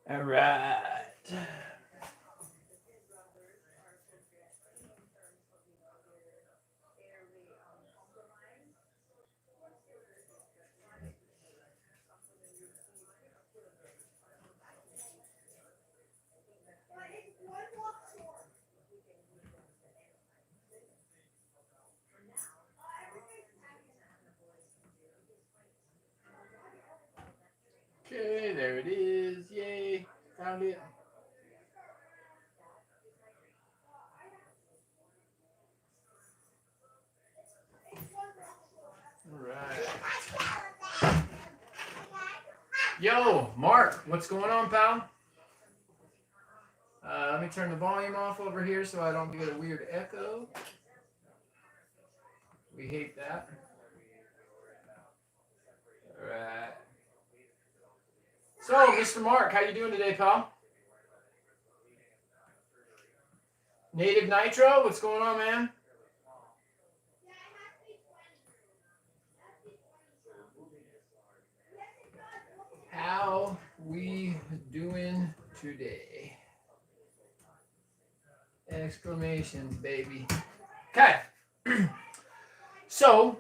All right. Okay, there it is. Yay. Found it. All right. Yo, Mark, what's going on, pal? Let me turn the volume off over here so I don't get a weird echo. We hate that. All right. So, Mr. Mark, how you doing today, pal? Native Nitro, what's going on, man? How we doing today? Exclamations, baby. Okay. So,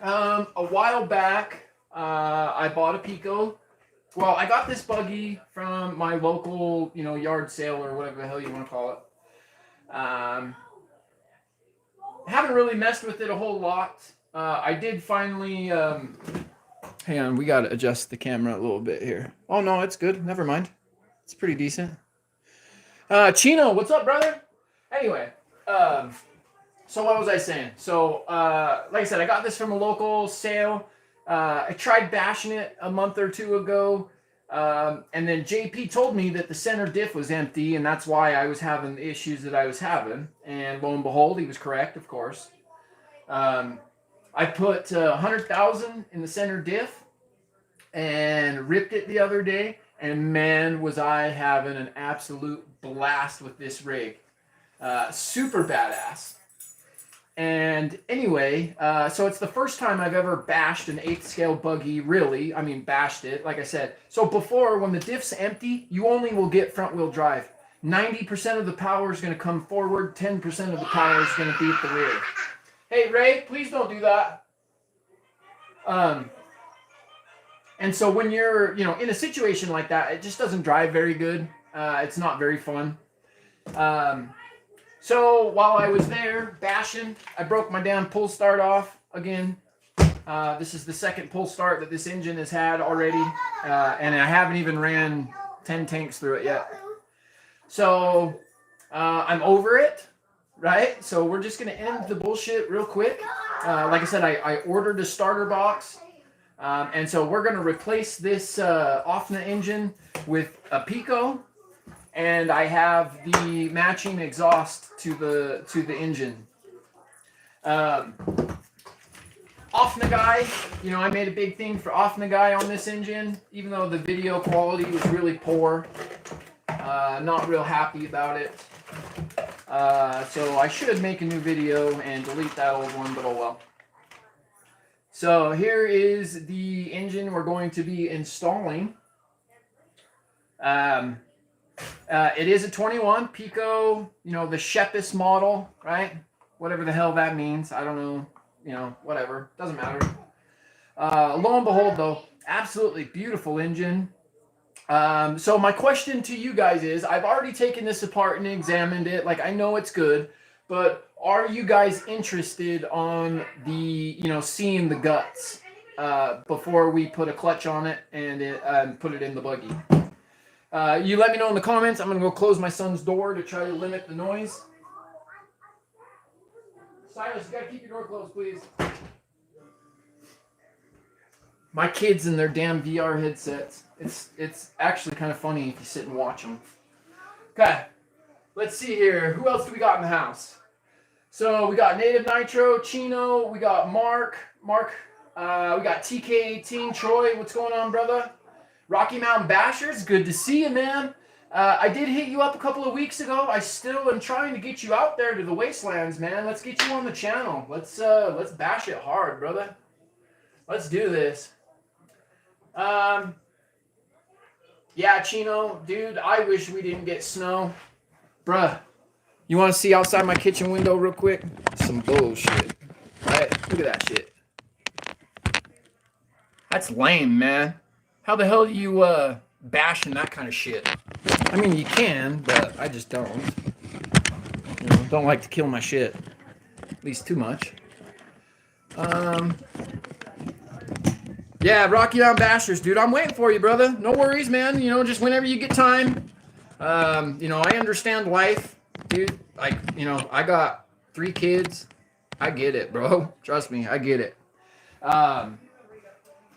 a while back, I bought a picco. Well, I got this buggy from my local, yard sale or whatever the hell you want to call it. Haven't really messed with it a whole lot. I did finally. Hang on, we gotta adjust the camera a little bit here. Oh no, it's good. Never mind. It's pretty decent. Chino, what's up, brother? Anyway, so what was I saying? So, like I said, I got this from a local sale. I tried bashing it a month or two ago. And then JP told me that the center diff was empty, and that's why I was having the issues that I was having. And lo and behold, he was correct, of course. I put 100,000 in the center diff and ripped it the other day. And man, was I having an absolute blast with this rig. Super badass. And anyway, so it's the first time I've ever bashed an 8th scale buggy, really. I mean, bashed it, like I said. So before, when the diff's empty, you only will get front wheel drive. 90% of the power is going to come forward, 10% of the power is going to beat the rear. Hey, Ray, please don't do that. And so when you're, in a situation like that, it just doesn't drive very good. It's not very fun. So while I was there bashing, I broke my damn pull start off again. This is the second pull start that this engine has had already, and I haven't even ran 10 tanks through it yet. So I'm over it, right? So we're just going to end the bullshit real quick. Like I said, I ordered a starter box, and so we're going to replace this Offna engine with a picco. And I have the matching exhaust to the engine. Offna guy, I made a big thing for Offna guy on this engine, even though the video quality was really poor. Not real happy about it. So I should make a new video and delete that old one, but oh well. So here is the engine we're going to be installing. It is a 21 Pico, the Shepis model, right? Whatever the hell that means. I don't know, whatever. Doesn't matter. Lo and behold, though, absolutely beautiful engine. So my question to you guys is, I've already taken this apart and examined it. Like, I know it's good, but are you guys interested on the, seeing the guts before we put a clutch on it and put it in the buggy? You let me know in the comments. I'm going to go close my son's door to try to limit the noise. Silas, you got to keep your door closed, please. My kids and their damn VR headsets. It's actually kind of funny if you sit and watch them. Okay, let's see here. Who else do we got in the house? So we got Native Nitro, Chino, we got Mark, we got TK18, Troy. What's going on, brother? Rocky Mountain Bashers, good to see you, man. I did hit you up a couple of weeks ago. I still am trying to get you out there to the wastelands, man. Let's get you on the channel. Let's bash it hard, brother. Let's do this. Yeah, Chino, dude, I wish we didn't get snow. Bruh, you want to see outside my kitchen window real quick? Some bullshit. Right? Look at that shit. That's lame, man. How the hell do you bashing that kind of shit? I mean, you can, but I just don't. You know, don't like to kill my shit. At least too much. Yeah, Rocky Mountain Bashers, dude. I'm waiting for you, brother. No worries, man. You know, just whenever you get time. You know, I understand life, dude. Like, you know, I got 3 kids. I get it, bro. Trust me, I get it. Um,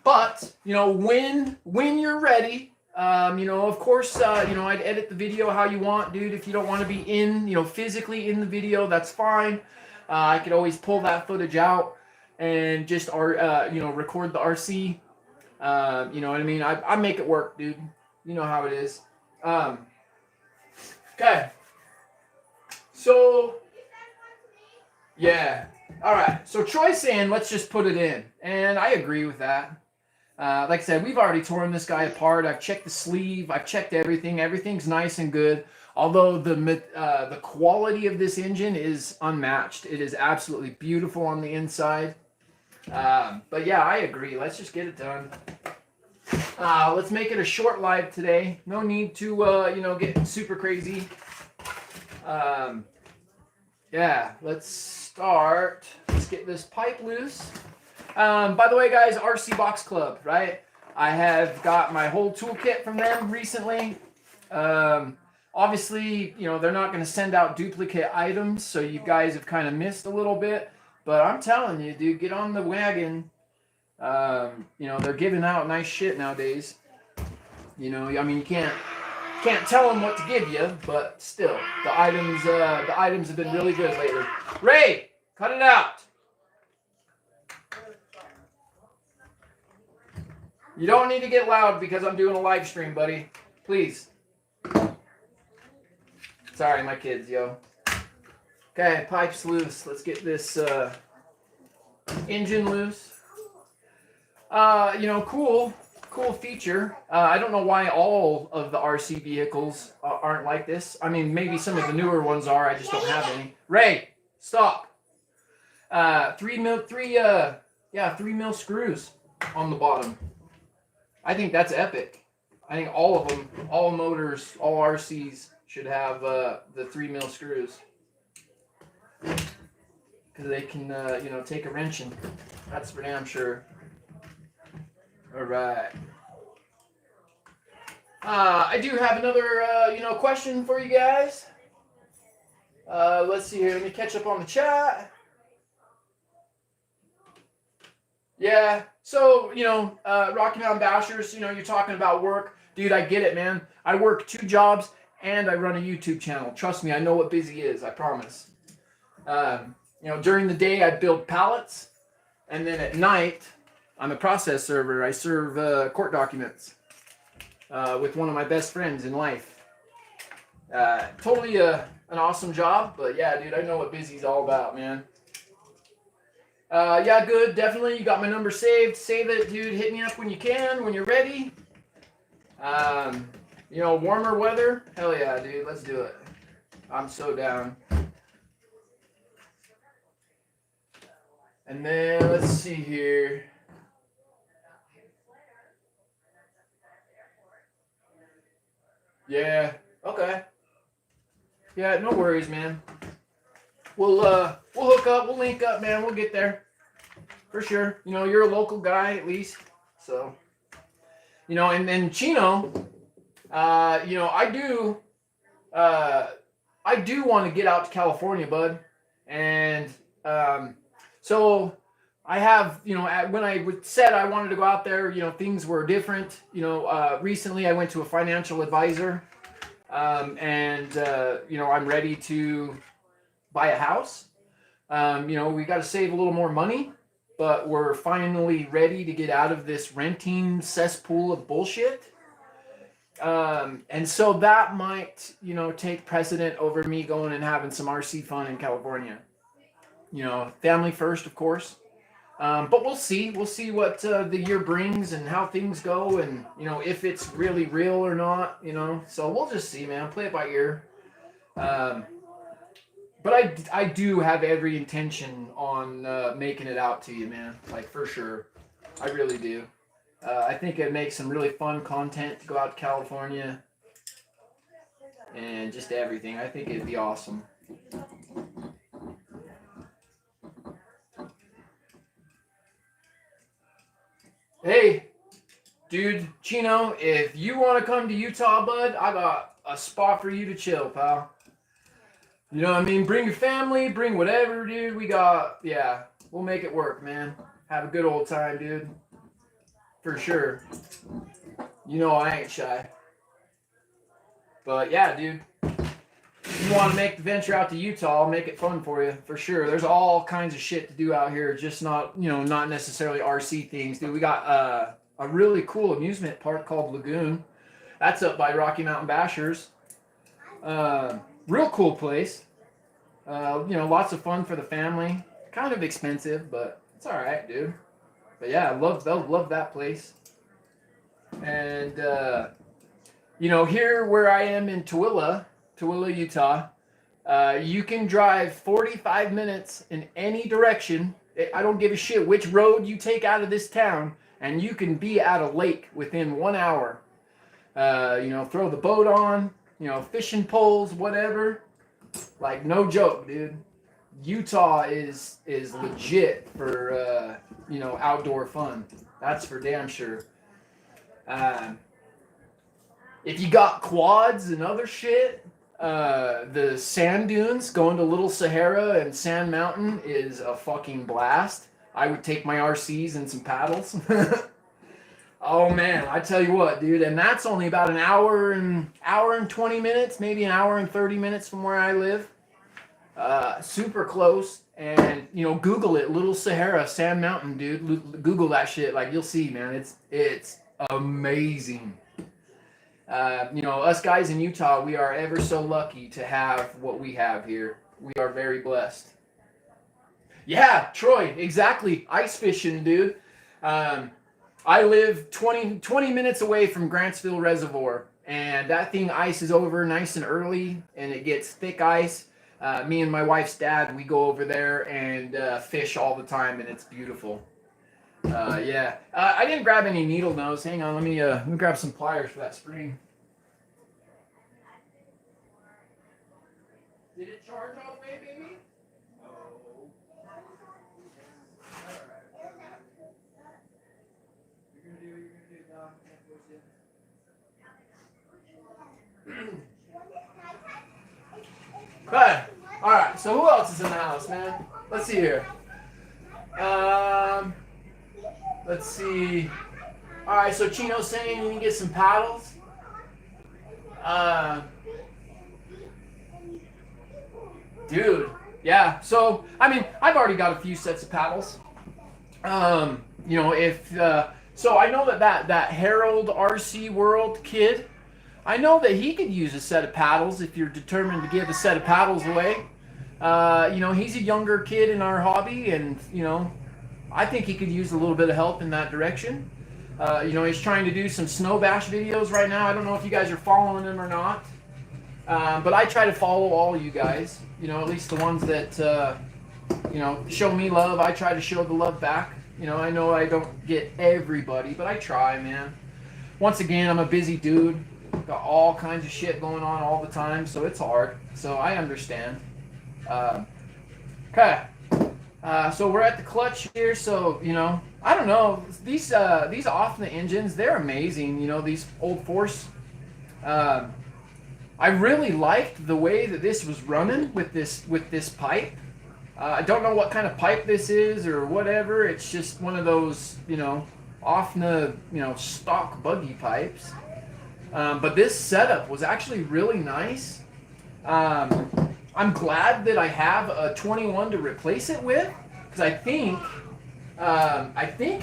but you know, when you're ready, you know, of course, you know, I'd edit the video how you want, dude. If you don't want to be in, you know, physically in the video, that's fine. I could always pull that footage out and just you know, record the RC. You know what I mean? I make it work, dude. You know how it is. Okay. So yeah. All right. So Troy's saying let's just put it in, and I agree with that. Like I said, we've already torn this guy apart. I've checked the sleeve. I've checked everything. Everything's nice and good. Although the quality of this engine is unmatched. It is absolutely beautiful on the inside. But yeah, I agree. Let's just get it done. Let's make it a short live today. No need to you know, get super crazy. Yeah, let's start. Let's get this pipe loose. By the way, guys, RC Box Club, right? I have got my whole toolkit from them recently. Obviously, you know, they're not going to send out duplicate items, so you guys have kind of missed a little bit. But I'm telling you, dude, get on the wagon. You know, they're giving out nice shit nowadays. You know, I mean, you can't tell them what to give you, but still, the items have been really good lately. Ray, cut it out. You don't need to get loud because I'm doing a live stream, buddy. Please. Sorry, my kids, yo. Okay, pipes loose. Let's get this engine loose. You know, cool feature. I don't know why all of the RC vehicles aren't like this. I mean, maybe some of the newer ones are. I just don't have any. Ray, stop. 3 mil screws on the bottom. I think that's epic. I think all of them, all motors, all RCs should have the 3 mil screws. Because they can, you know, take a wrenching. That's for damn sure. All right. I do have another, you know, question for you guys. Let's see here. Let me catch up on the chat. Yeah. So, you know, Rocky Mountain Bashers, you know, you're talking about work. Dude, I get it, man. I work 2 jobs and I run a YouTube channel. Trust me, I know what busy is. I promise. You know, during the day, I build pallets. And then at night, I'm a process server. I serve court documents with one of my best friends in life. Totally an awesome job. But yeah, dude, I know what busy's all about, man. Yeah, good. Definitely. You got my number saved. Save it, dude. Hit me up when you can, when you're ready. You know, warmer weather. Hell yeah, dude. Let's do it. I'm so down. And then let's see here. Yeah. Okay. Yeah, no worries, man. We'll hook up. We'll link up, man. We'll get there for sure. You know, you're a local guy at least, so you know. And Chino, you know, I do want to get out to California, bud. And so I have, you know, when I said I wanted to go out there, you know, things were different. You know, recently I went to a financial advisor, and you know, I'm ready to buy a house. You know, we got to save a little more money, but we're finally ready to get out of this renting cesspool of bullshit. And so that might, you know, take precedent over me going and having some RC fun in California. You know, family first, of course. But we'll see. We'll see what the year brings and how things go, and if it's really real or not. So we'll just see, man. Play it by ear. Um, but I do have every intention on making it out to you, man. Like for sure, I really do. I think it makes some really fun content to go out to California and just everything. I think it'd be awesome. Hey, dude, Chino, if you want to come to Utah, bud, I got a spot for you to chill, pal. You know what I mean? Bring your family, bring whatever, dude. Yeah, we'll make it work, man. Have a good old time, dude. For sure. I ain't shy. But yeah, dude. If you want to make the venture out to Utah, I'll make it fun for you, for sure. There's all kinds of shit to do out here, just not necessarily RC things, dude. We got a really cool amusement park called Lagoon. That's up by Rocky Mountain Bashers. Real cool place. Lots of fun for the family. Kind of expensive, but it's all right, dude. But yeah, they'll love that place. And here where I am in Tooele, Utah, you can drive 45 minutes in any direction. I don't give a shit which road you take out of this town, and you can be at a lake within 1 hour. Throw the boat on, fishing poles, whatever. Like, no joke, dude. Utah is legit for, outdoor fun. That's for damn sure. If you got quads and other shit, the sand dunes going to Little Sahara and Sand Mountain is a fucking blast. I would take my RCs and some paddles. Oh man, I tell you what, dude, and that's only about an hour and 20 minutes, maybe an hour and 30 minutes from where I live. Super close, and Google it, Little Sahara, Sand Mountain, dude. Google that shit, like you'll see, man. It's amazing. Us guys in Utah, we are ever so lucky to have what we have here. We are very blessed. Yeah, Troy, exactly. Ice fishing, dude. I live 20 minutes away from Grantsville Reservoir, and that thing ices over nice and early, and it gets thick ice. Me and my wife's dad, we go over there and fish all the time, and it's beautiful. Yeah. I didn't grab any needle nose. Hang on, let me grab some pliers for that spring. Did it charge all the way, baby? No. You're gonna do what you're gonna do, Dom. Can't push it. Okay. All right. So who else is in the house, man? Let's see here. Let's see. All right. So Chino's saying you can get some paddles. Dude. Yeah. So I've already got a few sets of paddles. So I know that Harold RC World kid, I know that he could use a set of paddles if you're determined to give a set of paddles away. He's a younger kid in our hobby, and I think he could use a little bit of help in that direction. He's trying to do some snow bash videos right now. I don't know if you guys are following him or not, but I try to follow all you guys. At least the ones that show me love. I try to show the love back. I know I don't get everybody, but I try, man. Once again, I'm a busy dude. Got all kinds of shit going on all the time, so it's hard. So I understand. Okay. So we're at the clutch here. So I don't know, these off the engines, they're amazing. These Old Force. I really liked the way that this was running with this pipe. I don't know what kind of pipe this is or whatever. It's just one of those, off the, stock Buggy pipes. But this setup was actually really nice. I'm glad that I have a 21 to replace it with, because I think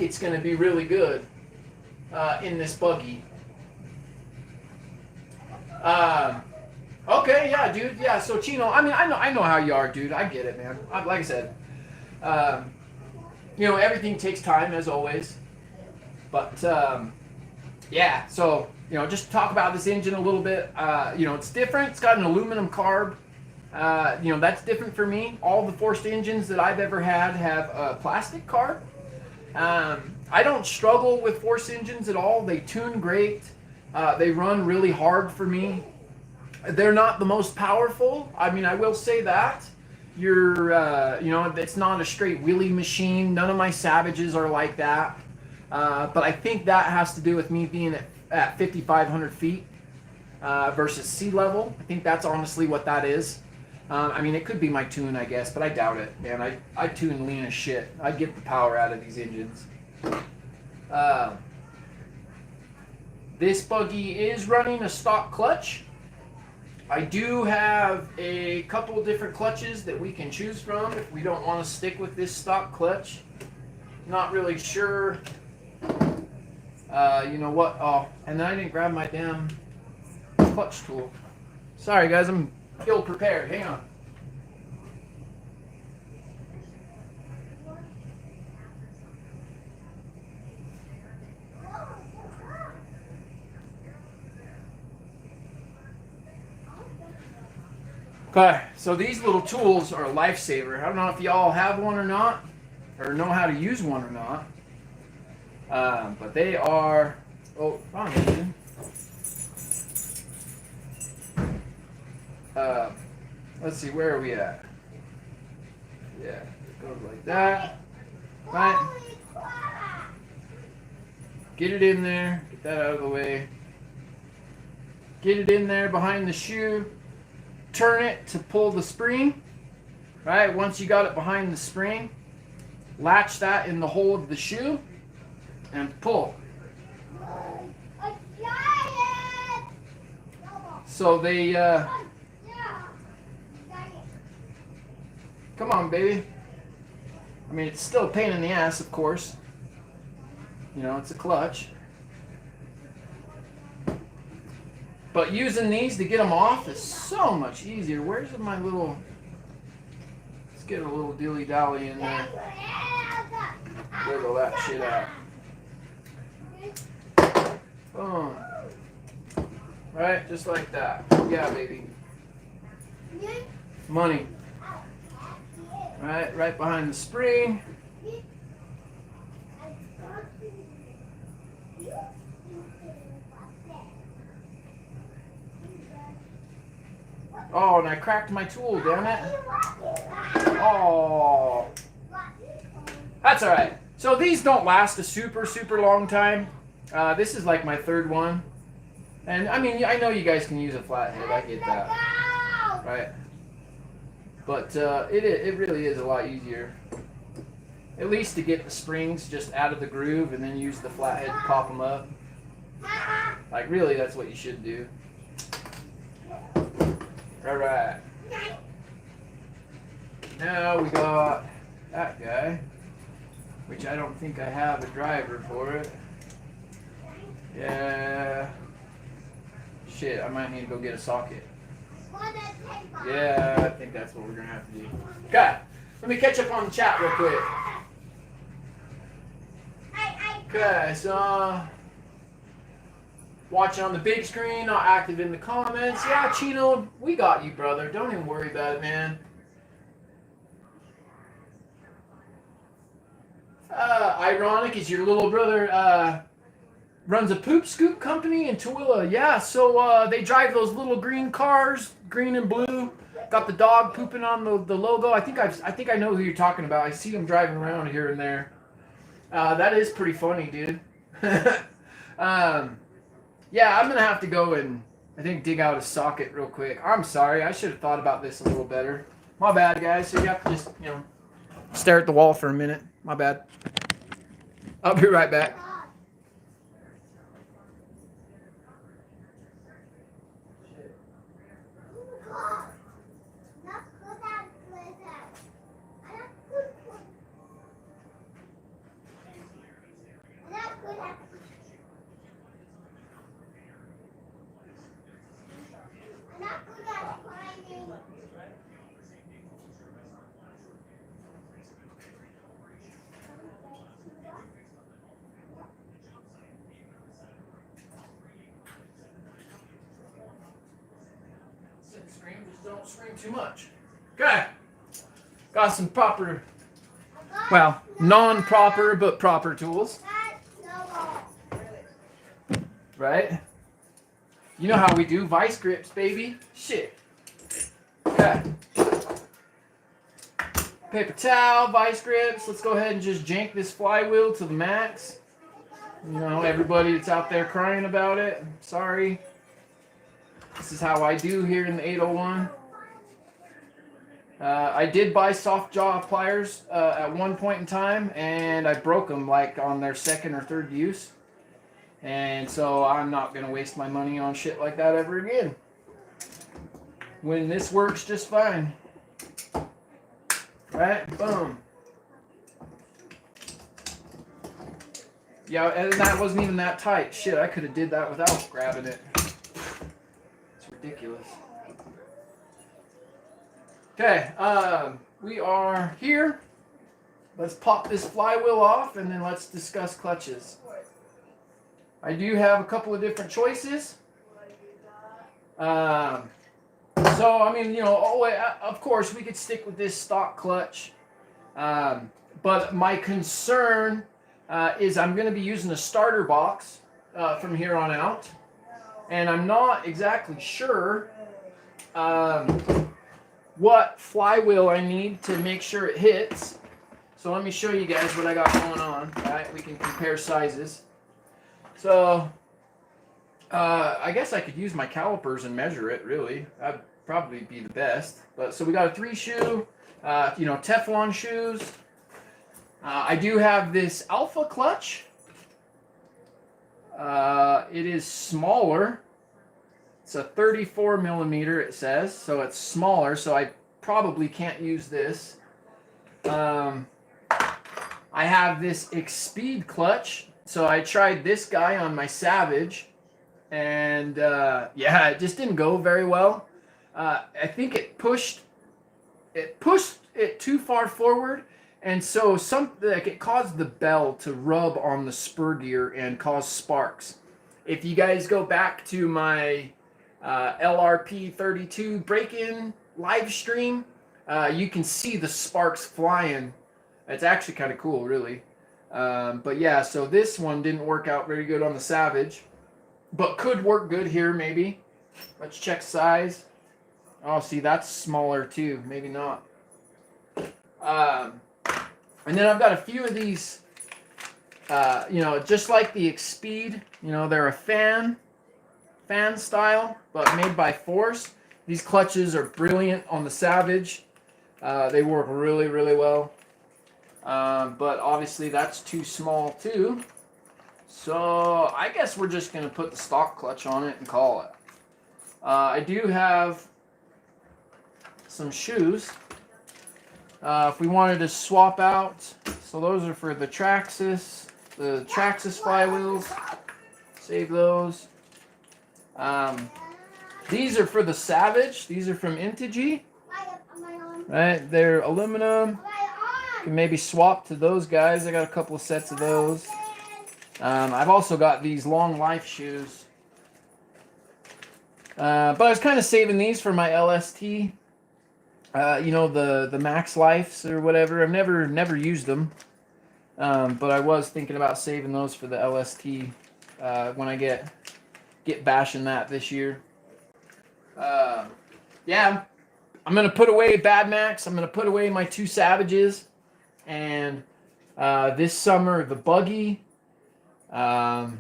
it's going to be really good in this Buggy. Okay, yeah, dude, yeah. So Chino, I know how you are, dude. I get it, man. Like I said, you know, everything takes time as always. But yeah, so you know, just talk about this engine a little bit. You know, it's different. It's got an aluminum carb. You know, that's different for me. All the forced engines that I've ever had have a plastic carb. I don't struggle with forced engines at all. They tune great. They run really hard for me. They're not the most powerful. I mean, I will say that. You know, it's not a straight wheelie machine. None of my Savages are like that. But I think that has to do with me being at 5,500 feet versus sea level. I think that's honestly what that is. I mean, it could be my tune, I guess, but I doubt it. Man, I tune lean as shit. I get the power out of these engines. This buggy is running a stock clutch. I do have a couple different clutches that we can choose from if we don't want to stick with this stock clutch. Not really sure. You know what? Oh, and then I didn't grab my damn clutch tool. Sorry, guys. I'm ill prepared. Hang on. Okay, so these little tools are a lifesaver. I don't know if y'all have one or not, or know how to use one or not. But they are. Oh, wrong engine. Let's see, where are we at? Yeah, it goes like that. Right. Get it in there. Get that out of the way. Get it in there behind the shoe. Turn it to pull the spring. Right. Once you got it behind the spring, latch that in the hole of the shoe and pull. So they come on, baby. I mean, it's still a pain in the ass, of course. You know, it's a clutch. But using these to get them off is so much easier. Where's my little... Let's get a little dilly-dally in there. Wiggle that shit out. Boom. Right? Just like that. Yeah, baby. Money. Right behind the spring. Oh, and I cracked my tool, damn it. Oh. That's alright. So these don't last a super, super long time. This is like my third one. And I mean, I know you guys can use a flathead. I get that. Right? But it really is a lot easier. At least to get the springs just out of the groove and then use the flathead to pop them up. Like, really, that's what you should do. Alright. Now we got that guy, which I don't think I have a driver for it. Yeah. Shit, I might need to go get a socket. Yeah, I think that's what we're going to have to do. Okay, let me catch up on the chat real quick. Okay, so watching on the big screen, not active in the comments. Yeah, Chino, we got you, brother. Don't even worry about it, man. Ironic is your little brother runs a poop scoop company in Tooele. Yeah, so they drive those little green cars, green and blue. Got the dog pooping on the logo. I think I know who you're talking about. I see them driving around here and there. That is pretty funny, dude. Yeah, I'm gonna have to go and I think dig out a socket real quick. I'm sorry, I should have thought about this a little better. My bad, guys. So you have to just, you know, stare at the wall for a minute. My bad. I'll be right back. don't scream too much. Okay. Got some proper, well, non-proper but proper tools. Right? You know how we do vice grips, baby. Shit. Okay. Paper towel, vice grips. Let's go ahead and just jank this flywheel to the max. You know, everybody that's out there crying about it, sorry. This is how I do here in the 801. I did buy soft jaw pliers at one point in time, and I broke them like on their second or third use. And so I'm not going to waste my money on shit like that ever again. When this works just fine. Right? Boom. Yeah, and that wasn't even that tight. Shit, I could have did that without grabbing it. It's ridiculous. Okay, we are here. Let's pop this flywheel off and then let's discuss clutches. I do have a couple of different choices. So, I mean, you know, of course, we could stick with this stock clutch. But my concern is I'm going to be using a starter box from here on out. And I'm not exactly sure what flywheel I need to make sure it hits. So let me show you guys what I got going on. Right? We can compare sizes. So I guess I could use my calipers and measure it, really. That'd probably be the best. But so we got a 3-shoe, you know, Teflon shoes. I do have this Alpha clutch. It is smaller. It's a 34 millimeter, it says, so it's smaller, so I probably can't use this. I have this X-Speed clutch, so I tried this guy on my Savage, and yeah, it just didn't go very well. I think it pushed it too far forward, and so like it caused the bell to rub on the spur gear and cause sparks. If you guys go back to my LRP 32 break-in live stream, you can see the sparks flying. It's actually kind of cool, really. But yeah, so this one didn't work out very good on the Savage, but could work good here maybe. Let's check size. Oh, see, that's smaller too. Maybe not. And then I've got a few of these, you know, just like the X-Speed. You know, they're a fan style, but made by Force. These clutches are brilliant on the Savage. They work really, really well. But obviously that's too small too. So I guess we're just going to put the stock clutch on it and call it. I do have some shoes. If we wanted to swap out, so those are for the Traxxas flywheels. Save those. These are for the Savage. These are from Integy. Right, they're aluminum. You can maybe swap to those guys. I got a couple of sets of those. I've also got these long life shoes. But I was kind of saving these for my LST. You know, the Max Lifes or whatever. I've never used them. But I was thinking about saving those for the LST when I get bashing that this year. Yeah, I'm going to put away Bad Max. I'm going to put away my 2 Savages. And this summer, the Buggy. The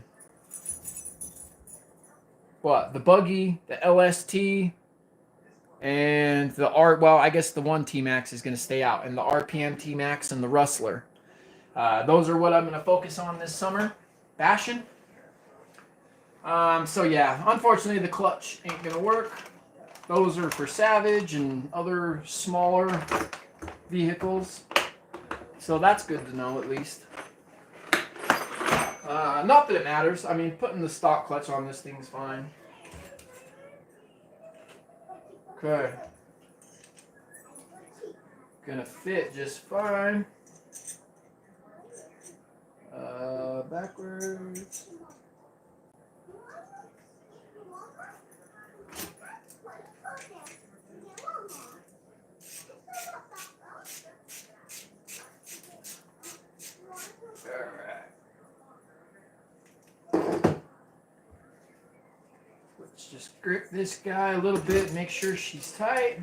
Buggy, the LST, and the well, I guess the 1 T-Max is going to stay out. And the RPM T-Max and the Rustler. Those are what I'm going to focus on this summer. Bashing. So yeah, unfortunately the clutch ain't going to work. Those are for Savage and other smaller vehicles. So that's good to know at least. Not that it matters. I mean, putting the stock clutch on this thing's fine. Okay. Gonna fit just fine. Backwards. Let's just grip this guy a little bit, make sure she's tight.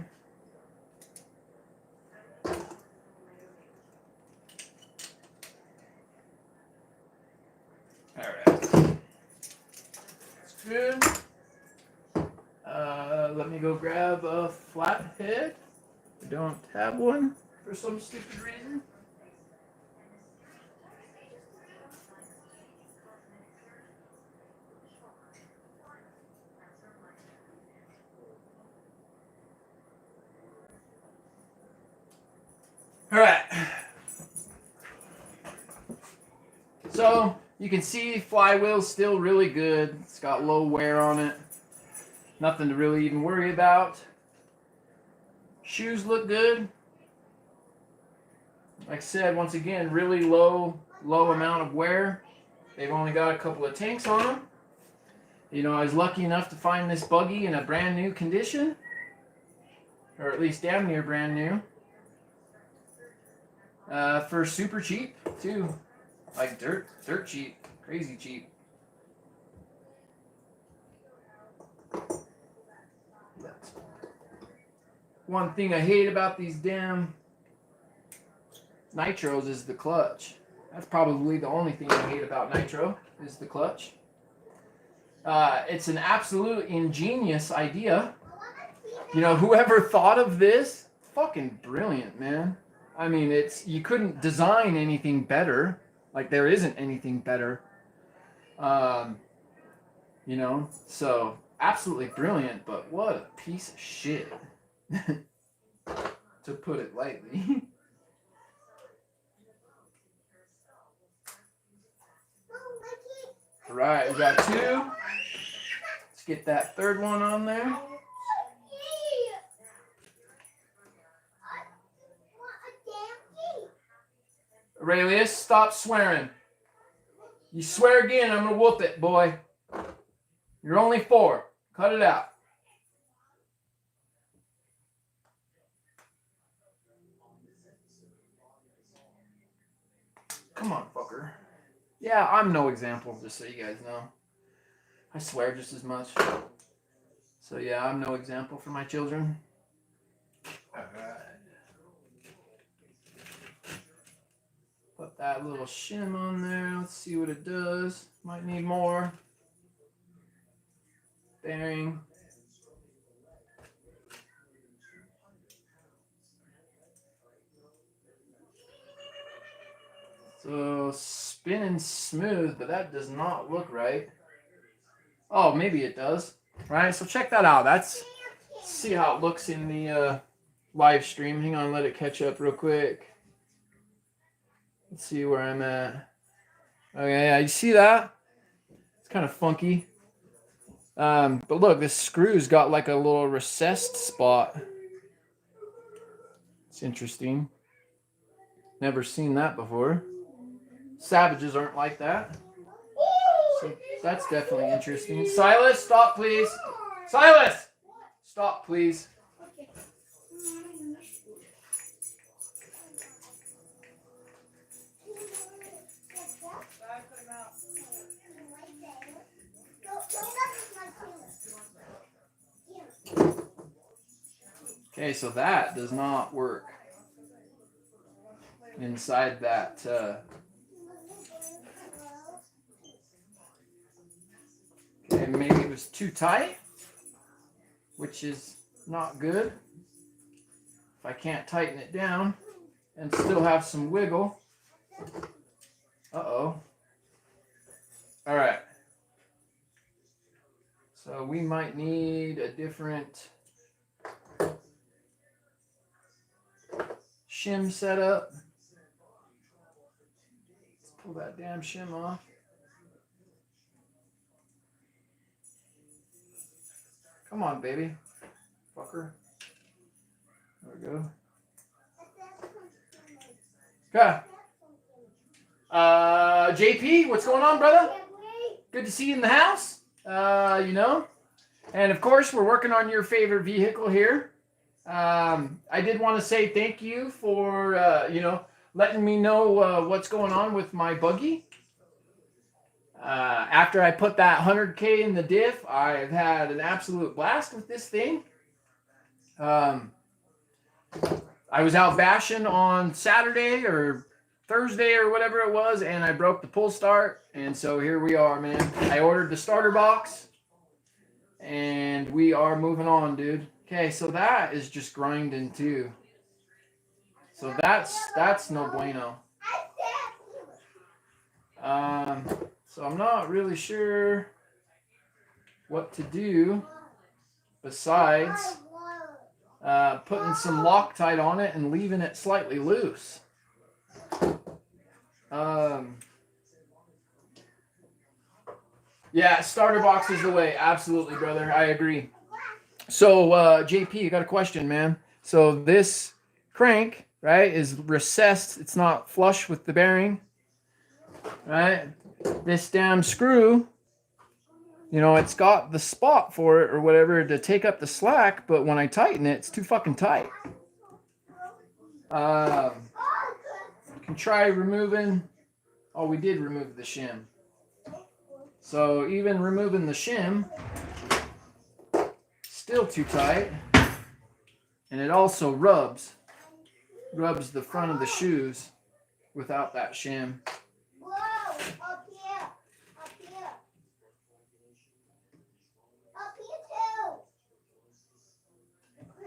Alright. That's good. Let me go grab a flathead. I don't have one for some stupid reason. All right. So you can see flywheel's still really good. It's got low wear on it. Nothing to really even worry about. Shoes look good. Like I said, once again, really low amount of wear. They've only got a couple of tanks on them. You know, I was lucky enough to find this buggy in a brand new condition. Or at least damn near brand new. For super cheap, too. Like dirt cheap. Crazy cheap. One thing I hate about these damn nitros is the clutch. That's probably the only thing I hate about nitro is the clutch. It's an absolute ingenious idea. You know, whoever thought of this, fucking brilliant, man. I mean, you couldn't design anything better. Like, there isn't anything better. You know, so absolutely brilliant, but what a piece of shit. To put it lightly. All right, we got two. Let's get that third one on there. Aurelius, stop swearing. You swear again, I'm going to whoop it, boy. You're only 4. Cut it out. Come on, fucker. Yeah, I'm no example, just so you guys know. I swear just as much. So yeah, I'm no example for my children. Alright. Put that little shim on there. Let's see what it does. Might need more. Bearing. So spinning smooth, but that does not look right. Oh, maybe it does. Right, so check that out. Let's see how it looks in the live stream. Hang on, let it catch up real quick. Let's see where I'm at. Okay, yeah, you see that? It's kind of funky. But look, this screw's got like a little recessed spot. It's interesting. Never seen that before. Savages aren't like that. So that's definitely interesting. Silas, stop please. Silas! Stop please. Okay, so that does not work inside that. Okay, maybe it was too tight, which is not good. If I can't tighten it down and still have some wiggle. Uh-oh. All right. So we might need a different shim setup. Let's pull that damn shim off. Come on, baby. Fucker. There we go. Okay. JP, what's going on, brother? Good to see you in the house. You know. And of course, we're working on your favorite vehicle here. I did want to say thank you for, you know, letting me know what's going on with my buggy. After I put that 100K in the diff, I've had an absolute blast with this thing. I was out bashing on Saturday or Thursday or whatever it was, and I broke the pull start, and so here we are, man. I ordered the starter box, and we are moving on, dude. Okay, so that is just grinding too. So that's no bueno. So I'm not really sure what to do besides putting some Loctite on it and leaving it slightly loose. Yeah, starter box is the way. Absolutely, brother. I agree. So, JP, I got a question, man. So this crank, right, is recessed. It's not flush with the bearing, right? This damn screw, you know, it's got the spot for it or whatever to take up the slack, but when I tighten it, it's too fucking tight. Can try removing. Oh, we did remove the shim. So even removing the shim, still too tight. And it also rubs the front of the shoes without that shim. Whoa, up here, up here. Up here too.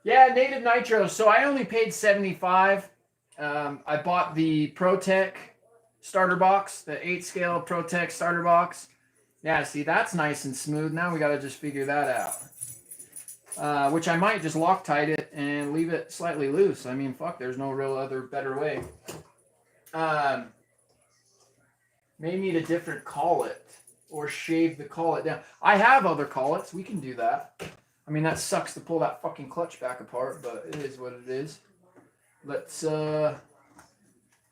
Yeah, native nitro. So I only paid 75. I bought the ProTech starter box, the 8 scale ProTech starter box. Yeah, see, that's nice and smooth. Now we got to just figure that out. Which I might just Loctite it and leave it slightly loose. I mean, fuck, there's no real other better way. May need a different collet or shave the collet down. I have other collets. We can do that. I mean, that sucks to pull that fucking clutch back apart, but it is what it is. Let's,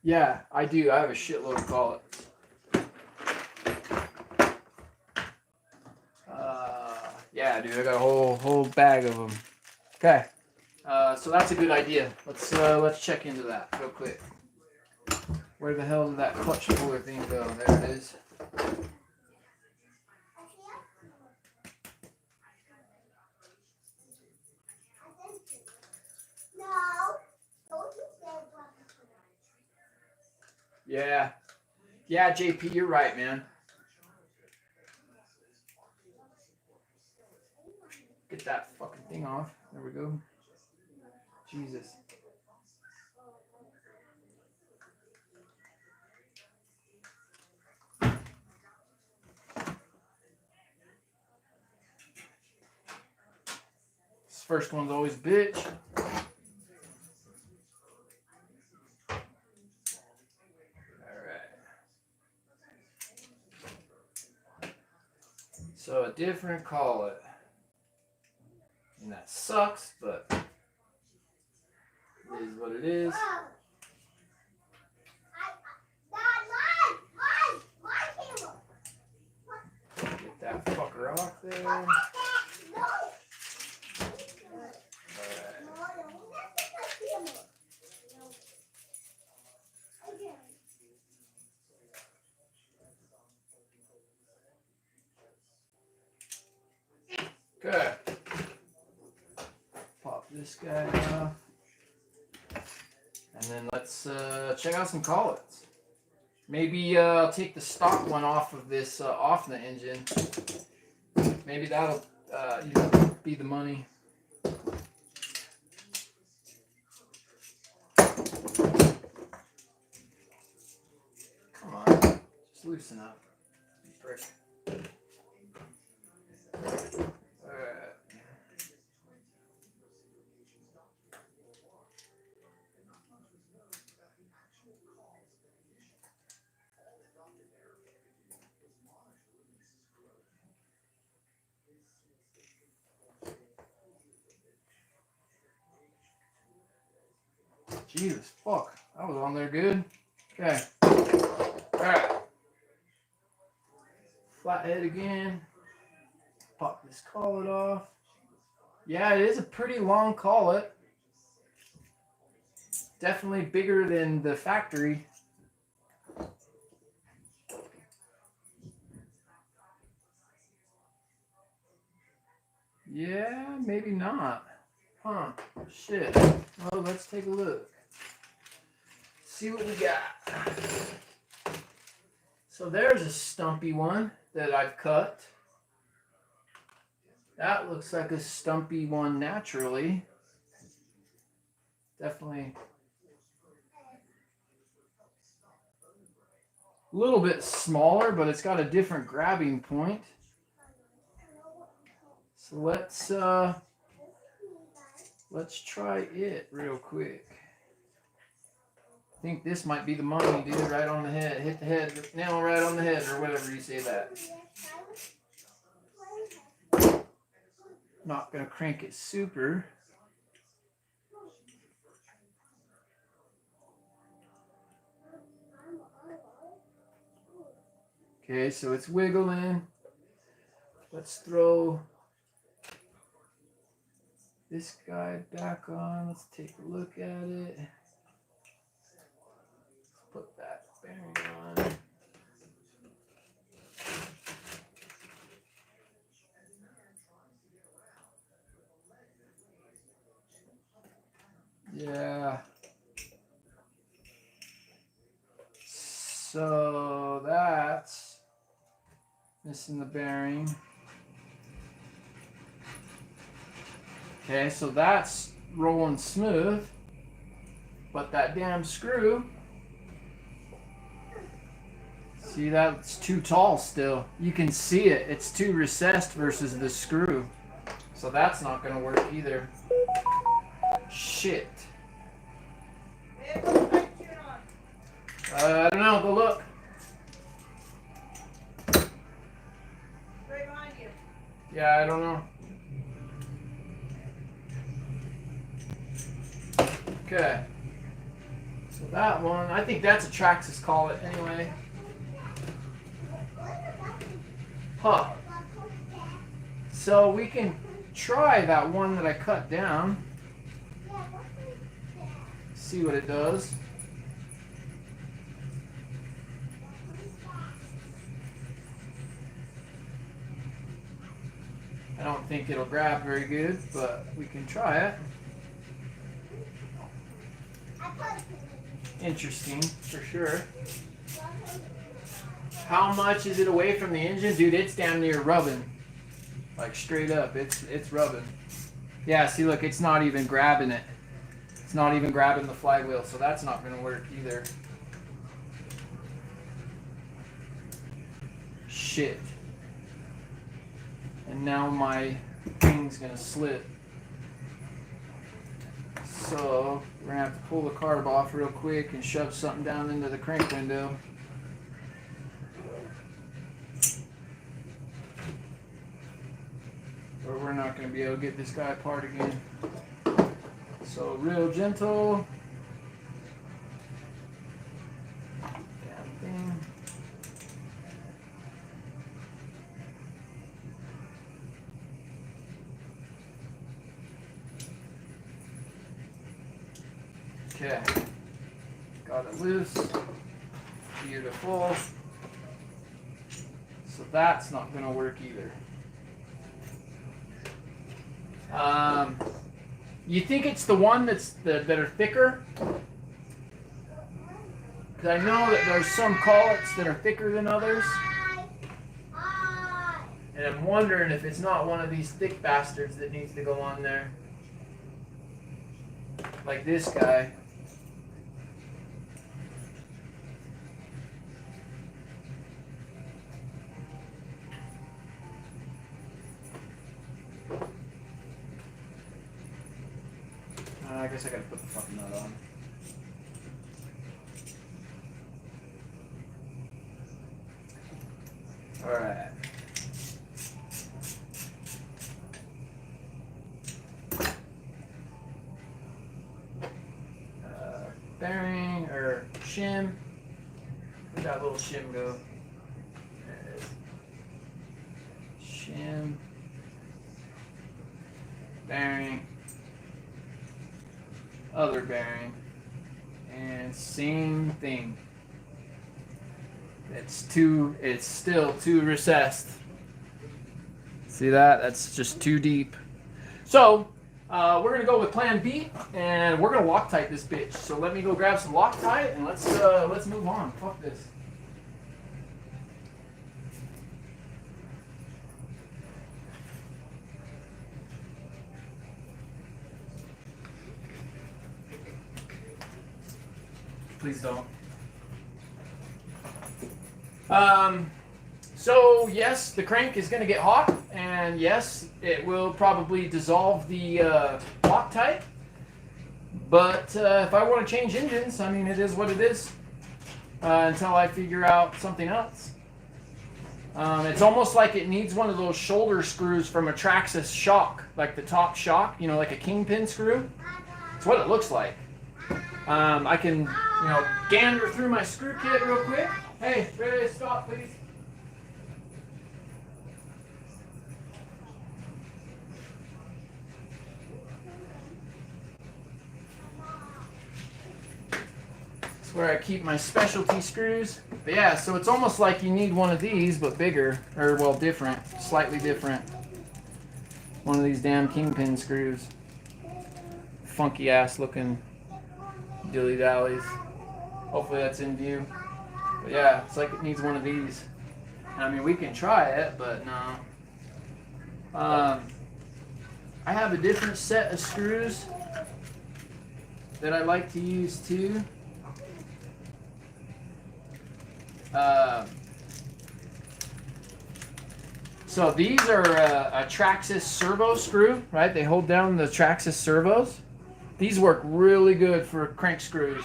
yeah, I do. I have a shitload of collets. Yeah, dude, I got a whole bag of them. Okay, so that's a good idea. Let's check into that real quick. Where the hell did that clutch puller thing go? There it is. Yeah. Yeah, JP, you're right, man. Get that fucking thing off. There we go. Jesus. This first one's always a bitch. So a different collet. And that sucks, but it is what it is. Get that fucker off there. Alright. Okay. Pop this guy off. And then let's check out some collets. Maybe I'll take the stock one off of this off the engine. Maybe that'll be the money. Come on, just loosen up. Frick. Alright. Jesus, fuck. That was on there good. Okay. Alright. Flathead again. Pop this collet off. Yeah, it is a pretty long collet. Definitely bigger than the factory. Yeah, maybe not. Huh. Shit. Well, let's take a look. See what we got. So there's a stumpy one that I've cut. That looks like a stumpy one naturally. Definitely a little bit smaller, but it's got a different grabbing point. So let's try it real quick. I think this might be the money, dude. Right on the head. Hit the head, nail right on the head, or whatever you say that. Not gonna crank it super. Okay, so it's wiggling. Let's throw this guy back on. Let's take a look at it. Let's put that bearing on. Yeah. So that's missing the bearing. Okay, so that's rolling smooth, but that damn screw, see, that's too tall still. You can see it. It's too recessed versus the screw. So that's not going to work either. Shit. I don't know. Go look. Right behind you. Yeah, I don't know. Okay. So that one, I think that's a Traxxas call it anyway. Huh. So we can try that one that I cut down. See what it does. I don't think it'll grab very good, but we can try it. Interesting, for sure. How much is it away from the engine? Dude, it's damn near rubbing. Like straight up, it's rubbing. Yeah, see, look, it's not even grabbing it. It's not even grabbing the flywheel, so that's not going to work either. Shit. And now my thing's going to slip. So we're going to have to pull the carb off real quick and shove something down into the crank window. Or we're not going to be able to get this guy apart again. So real gentle. Damn thing. Okay. Got it loose. Beautiful. So that's not going to work either. You think it's the one that are thicker? Because I know that there's some collets that are thicker than others. And I'm wondering if it's not one of these thick bastards that needs to go on there. Like this guy. I guess I gotta put the fucking nut on. Alright. Bearing or shim. Where'd that little shim go? There it is. Shim. Bearing. Other bearing, and same thing. It's still too recessed. See that? That's just too deep. So we're gonna go with Plan B, and we're gonna Loctite this bitch. So let me go grab some Loctite, and let's move on. Fuck this. Please don't. So yes, the crank is going to get hot, and yes, it will probably dissolve the Loctite. But if I want to change engines, I mean, it is what it is until I figure out something else. It's almost like it needs one of those shoulder screws from a Traxxas shock, like the top shock, you know, like a kingpin screw. It's what it looks like. I can, you know, gander through my screw kit real quick. Hey, ready to stop, please? That's where I keep my specialty screws. But yeah, so it's almost like you need one of these, but bigger, or well, different, slightly different. One of these damn kingpin screws. Funky ass looking dilly dallies. Hopefully that's in view. But yeah, it's like it needs one of these. I mean, we can try it, but no. I have a different set of screws that I like to use too. So these are a Traxxas servo screw, right? They hold down the Traxxas servos. These work really good for crank screws.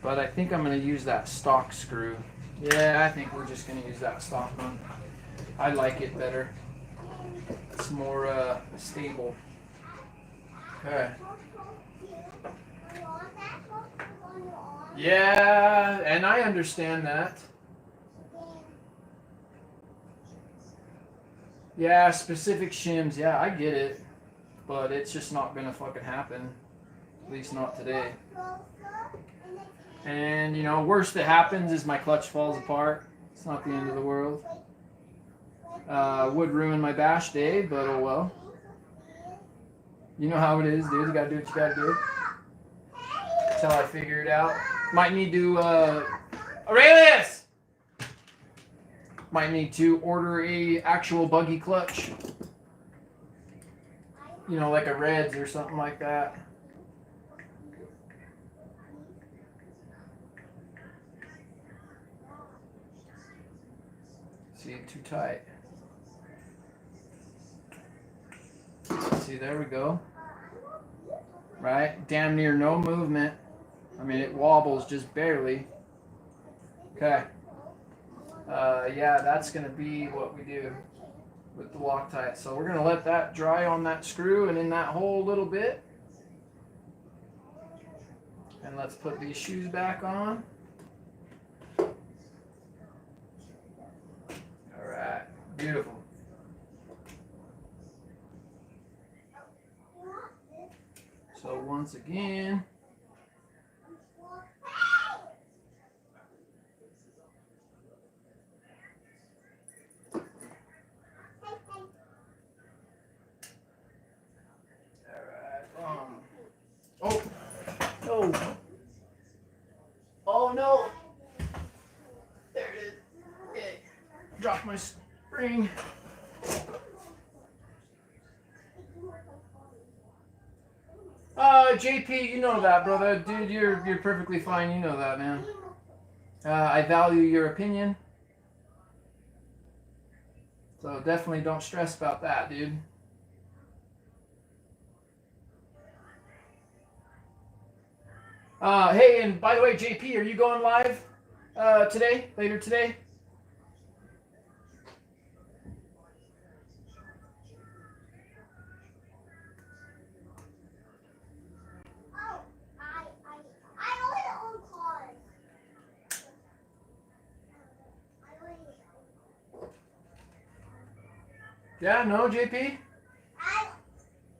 But I think I'm going to use that stock screw. Yeah, I think we're just going to use that stock one. I like it better. It's more stable. Okay. Yeah, and I understand that. Yeah, specific shims. Yeah, I get it. But it's just not going to fucking happen. At least not today. And, you know, worst that happens is my clutch falls apart. It's not the end of the world. Would ruin my bash day, but oh well. You know how it is, dude. You gotta do what you gotta do. Until I figure it out. Might need to, Aurelius! Might need to order a actual Buggy clutch. You know, like a Reds or something like that. See, too tight. See, there we go. Right? Damn near no movement. I mean, it wobbles just barely. Okay. Yeah, that's going to be what we do with the Loctite. So we're going to let that dry on that screw and in that hole a little bit. And let's put these shoes back on. Alright, beautiful. So once again, oh, no. Oh no. There it is. Okay. Drop my spring. JP, you know that, brother. Dude, you're perfectly fine. You know that, man. I value your opinion. So definitely don't stress about that, dude. Hey, and by the way, JP, are you going live today? Later today? Yeah, no, JP? I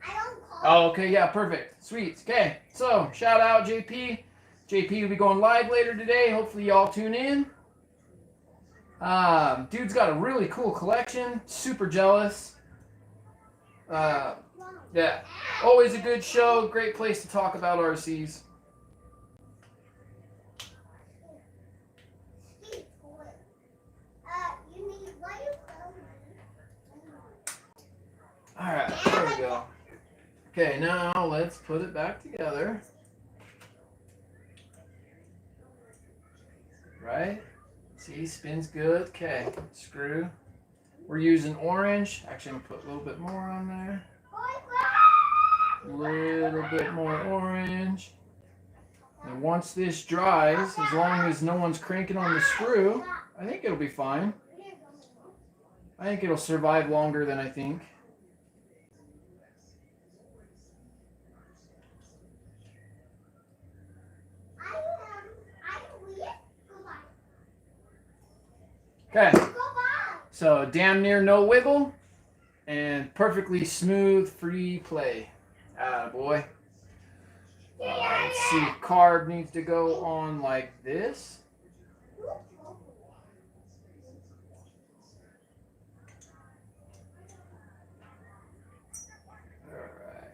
don't call. Oh, okay, yeah, perfect. Sweet. Okay, so shout out, JP. JP will be going live later today. Hopefully y'all tune in. Dude's got a really cool collection. Super jealous. Yeah, always a good show. Great place to talk about RCs. All right, there we go. Okay, now let's put it back together. Right? See, spins good. Okay, screw. We're using orange. Actually, I'm gonna put a little bit more on there. A little bit more orange. And once this dries, as long as no one's cranking on the screw, I think it'll be fine. I think it'll survive longer than I think. Okay, so damn near no wiggle and perfectly smooth free play. Attaboy. Let's see, carb needs to go on like this. Alright.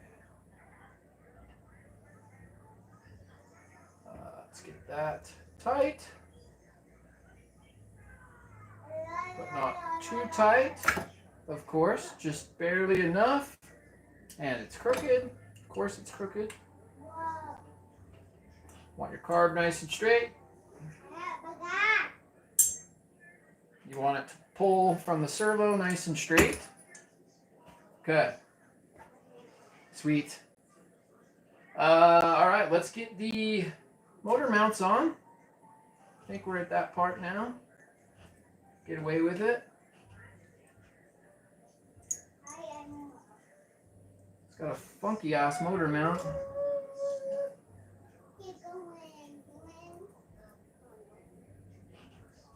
Let's get that tight. But not too tight, of course, just barely enough. And it's crooked. Of course it's crooked. Want your carb nice and straight. You want it to pull from the servo nice and straight. Okay. Sweet. All right, let's get the motor mounts on. I think we're at that part now. Get away with it. It's got a funky ass motor mount.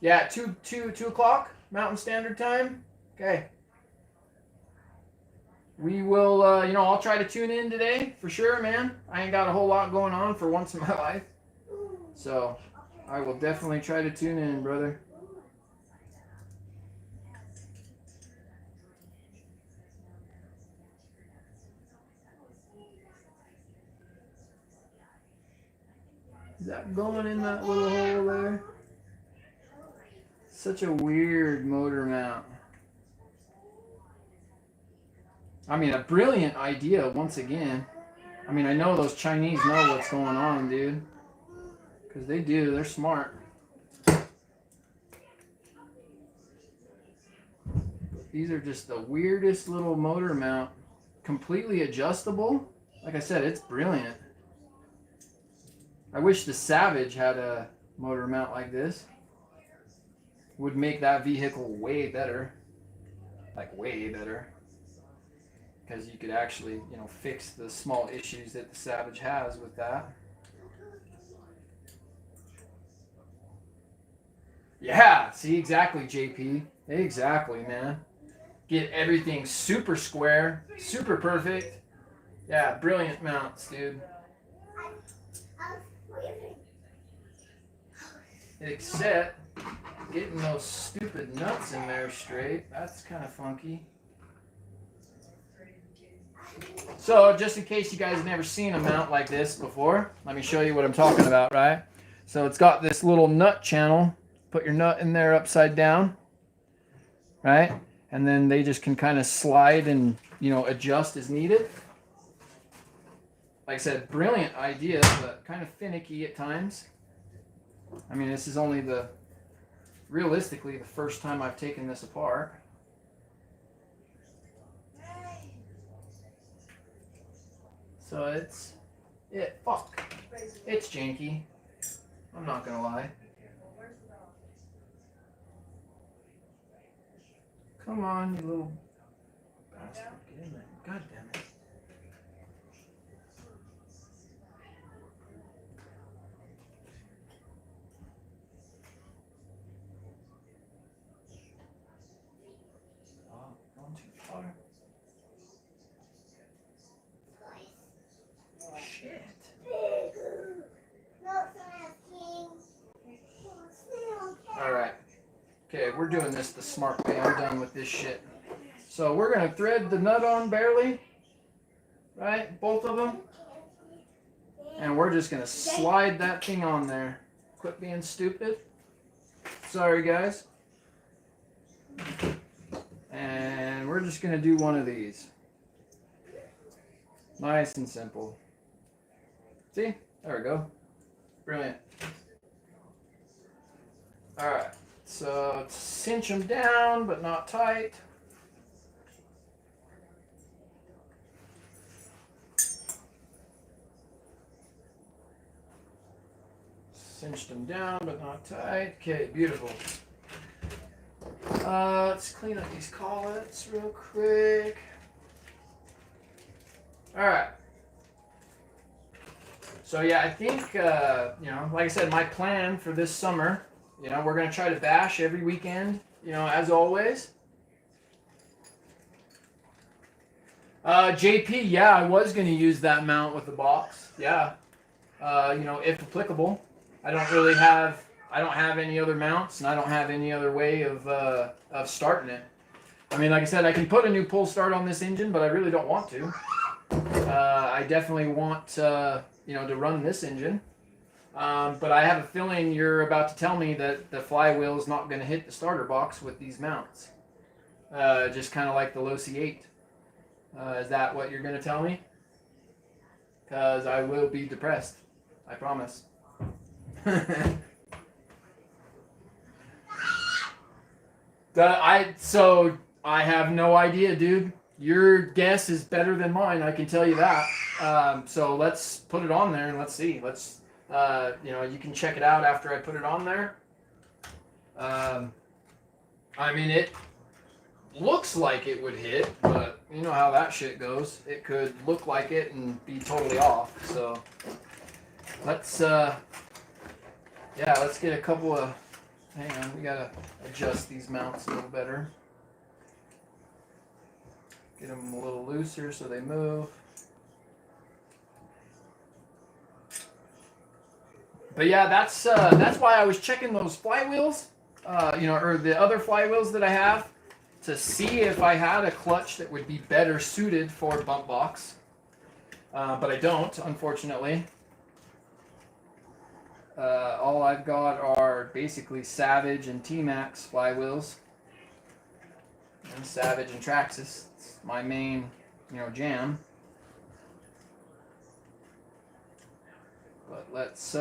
Yeah, 2 o'clock Mountain Standard Time. Okay. We will, I'll try to tune in today for sure, man. I ain't got a whole lot going on for once in my life. So, I will definitely try to tune in, brother. Is that going in that little hole there? Such a weird motor mount. I mean, a brilliant idea once again. I mean, I know those Chinese know what's going on, dude. Because they do. They're smart. These are just the weirdest little motor mount. Completely adjustable. Like I said, it's brilliant. I wish the Savage had a motor mount like this. Would make that vehicle way better. Like way better. Because you could actually, fix the small issues that the Savage has with that. Yeah, see, exactly, JP. Exactly, man. Get everything super square, super perfect. Yeah, brilliant mounts, dude. Except getting those stupid nuts in there straight. That's kind of funky. So, just in case you guys have never seen a mount like this before, let me show you what I'm talking about, right? So, it's got this little nut channel. Put your nut in there upside down, right? And then they just can kind of slide and, adjust as needed. Like I said, brilliant idea, but kind of finicky at times. I mean, this is only realistically the first time I've taken this apart. So it's janky. I'm not gonna lie. Come on, you little bastard. Get in there. God damn it. Oh, going too far. Shit. Okay, we're doing this the smart way. I'm done with this shit. So we're gonna thread the nut on barely, right? Both of them. And we're just gonna slide that thing on there. Quit being stupid. Sorry, guys. And we're just gonna do one of these. Nice and simple. See? There we go. Brilliant. Alright, so cinch them down, but not tight. Cinched them down, but not tight. Okay, beautiful. Let's clean up these collets real quick. Alright. So yeah, I think, like I said, my plan for this summer, we're going to try to bash every weekend, as always. JP, yeah, I was going to use that mount with the box. Yeah. If applicable. I don't have any other mounts, and I don't have any other way of starting it. I mean, like I said, I can put a new pull start on this engine, but I really don't want to. I definitely want, to run this engine. But I have a feeling you're about to tell me that the flywheel is not going to hit the starter box with these mounts. Just kind of like the Low C8. Is that what you're going to tell me? Because I will be depressed. I promise. I have no idea, dude. Your guess is better than mine, I can tell you that. So let's put it on there and let's see. You can check it out after I put it on there. I mean, it looks like it would hit, but you know how that shit goes. It could look like it and be totally off. So let's get a couple of. Hang on, we gotta adjust these mounts a little better. Get them a little looser so they move. But yeah, that's why I was checking those flywheels, or the other flywheels that I have, to see if I had a clutch that would be better suited for bump box. But I don't, unfortunately. All I've got are basically Savage and T-Max flywheels. And Savage and Traxxas. It's my main, jam. But let's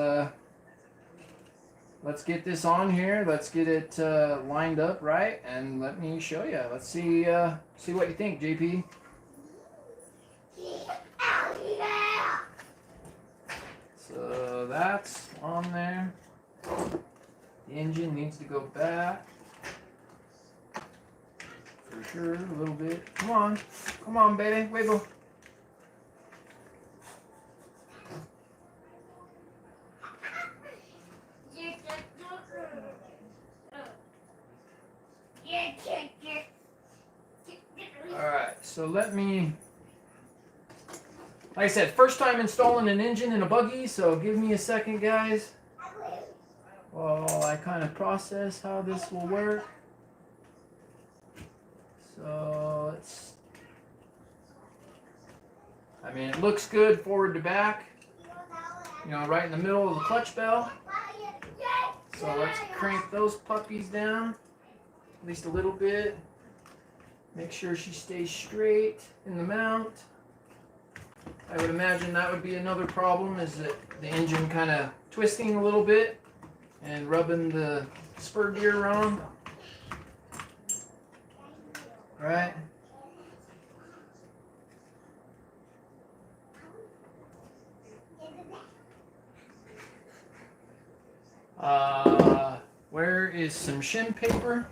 get this on here. Let's get it lined up right, and let me show you. Let's see what you think, JP. So that's on there. The engine needs to go back. For sure, a little bit. Come on, baby, wiggle. Alright, so let me. Like I said, first time installing an engine in a buggy, so give me a second, guys, while I kind of process how this will work. So it looks good forward to back, right in the middle of the clutch bell. So let's crank those puppies down, at least a little bit. Make sure she stays straight in the mount. I would imagine that would be another problem, is that the engine kind of twisting a little bit and rubbing the spur gear wrong. Right? Where is some shim paper?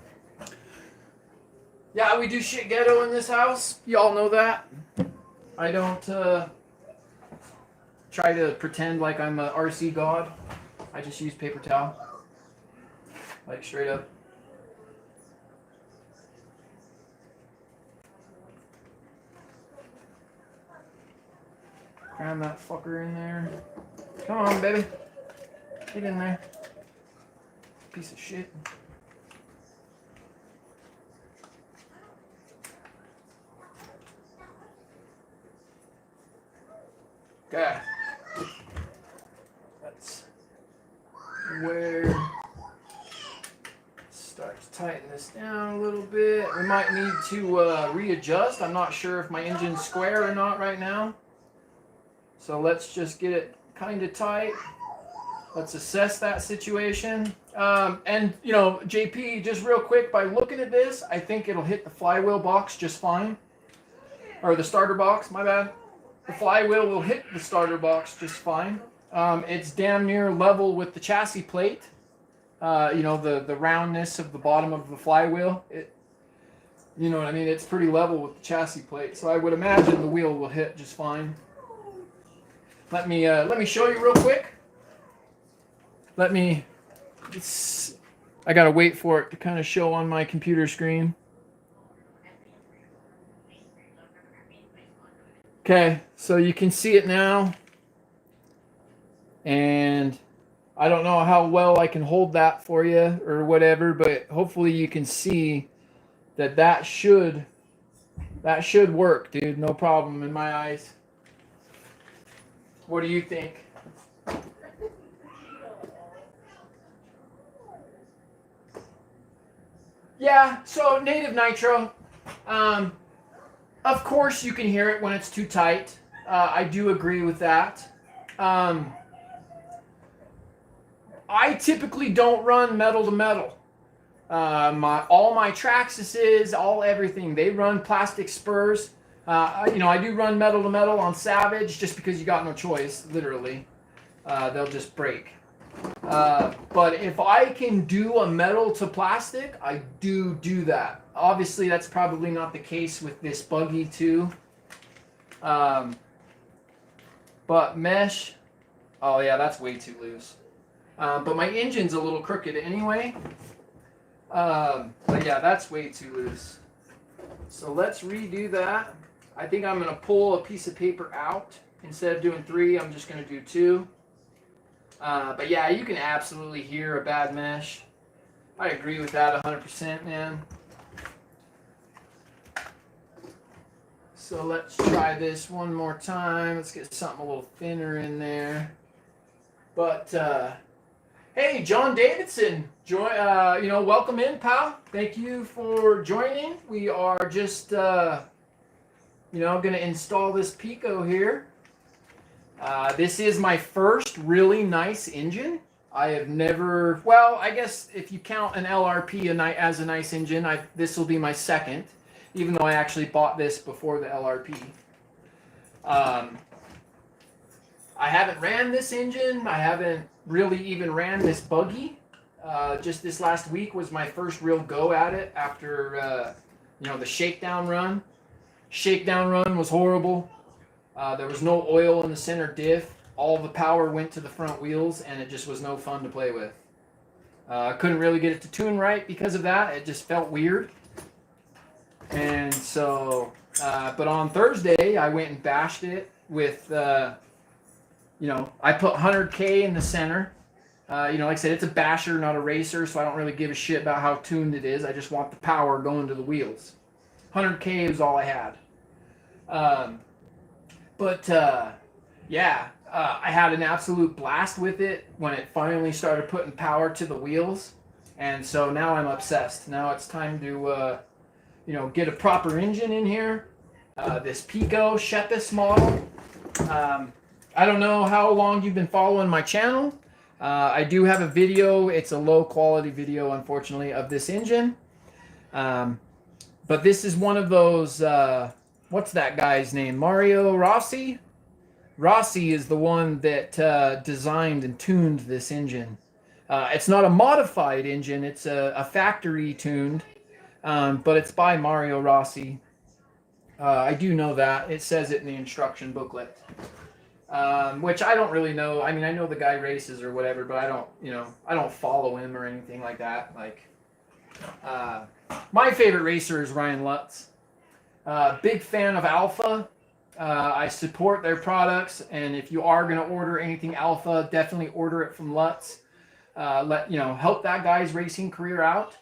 Yeah, we do shit ghetto in this house. Y'all know that. I don't try to pretend like I'm a RC god. I just use paper towel. Like straight up. Cram that fucker in there. Come on, baby. Get in there. Piece of shit. where start to tighten this down a little bit. We might need to readjust. I'm not sure if my engine's square or not right now. So let's just get it kind of tight. Let's assess that situation. And, you know, JP, just real quick, by looking at this, I think it'll hit the flywheel box just fine. Or the starter box, my bad. The flywheel will hit the starter box just fine. It's damn near level with the chassis plate. You know, the roundness of the bottom of the flywheel. You know what I mean? It's pretty level with the chassis plate. So I would imagine the wheel will hit just fine. Let me show you real quick. I gotta wait for it to kind of show on my computer screen. Okay, so you can see it now. And I don't know how well I can hold that for you or whatever, but hopefully you can see that should work, dude. No problem in my eyes. What do you think? Yeah, so native nitro. Of course you can hear it when it's too tight. I do agree with that. I typically don't run metal to metal. All my Traxxas's, everything, they run plastic spurs. You know, I do run metal to metal on Savage just because you got no choice, literally. They'll just break. But if I can do a metal to plastic, I do that. Obviously, that's probably not the case with this Buggy too. But mesh, oh yeah, that's way too loose. But my engine's a little crooked anyway. But yeah, that's way too loose. So let's redo that. I think I'm going to pull a piece of paper out. Instead of doing 3, I'm just going to do 2. But yeah, you can absolutely hear a bad mesh. I agree with that 100%, man. So let's try this one more time. Let's get something a little thinner in there. But hey, John Davidson, you know, welcome in, pal. Thank you for joining. We are just, you know, going to install this Pico here. This is my first really nice engine. I have never, well, I guess if you count an LRP as a nice engine, this will be my second, even though I actually bought this before the LRP. I haven't ran this engine. I haven't really even ran this Buggy. Just this last week was my first real go at it after, you know, the shakedown run. Shakedown run was horrible. There was no oil in the center diff. All the power went to the front wheels, and it just was no fun to play with. I couldn't really get it to tune right because of that. It just felt weird. And so, but on Thursday, I went and bashed it with, you know, I put 100K in the center. You know, like I said, it's a basher, not a racer, so I don't really give a shit about how tuned it is. I just want the power going to the wheels. 100K is all I had. Yeah, I had an absolute blast with it when it finally started putting power to the wheels. And so now I'm obsessed. Now it's time to, you know, get a proper engine in here. This Picco Shepis model. I don't know how long you've been following my channel. I do have a video. It's a low quality video, unfortunately, of this engine. But this is one of those, what's that guy's name? Mario Rossi? Rossi is the one that designed and tuned this engine. It's not a modified engine. It's a factory tuned, but it's by Mario Rossi. I do know that. It says it in the instruction booklet. Which I don't really know. I mean, I know the guy races or whatever, but I don't, you know, I don't follow him or anything like that. Like, my favorite racer is Ryan Lutz. Big fan of Alpha. I support their products, and if you are going to order anything Alpha, definitely order it from Lutz. Help that guy's racing career out.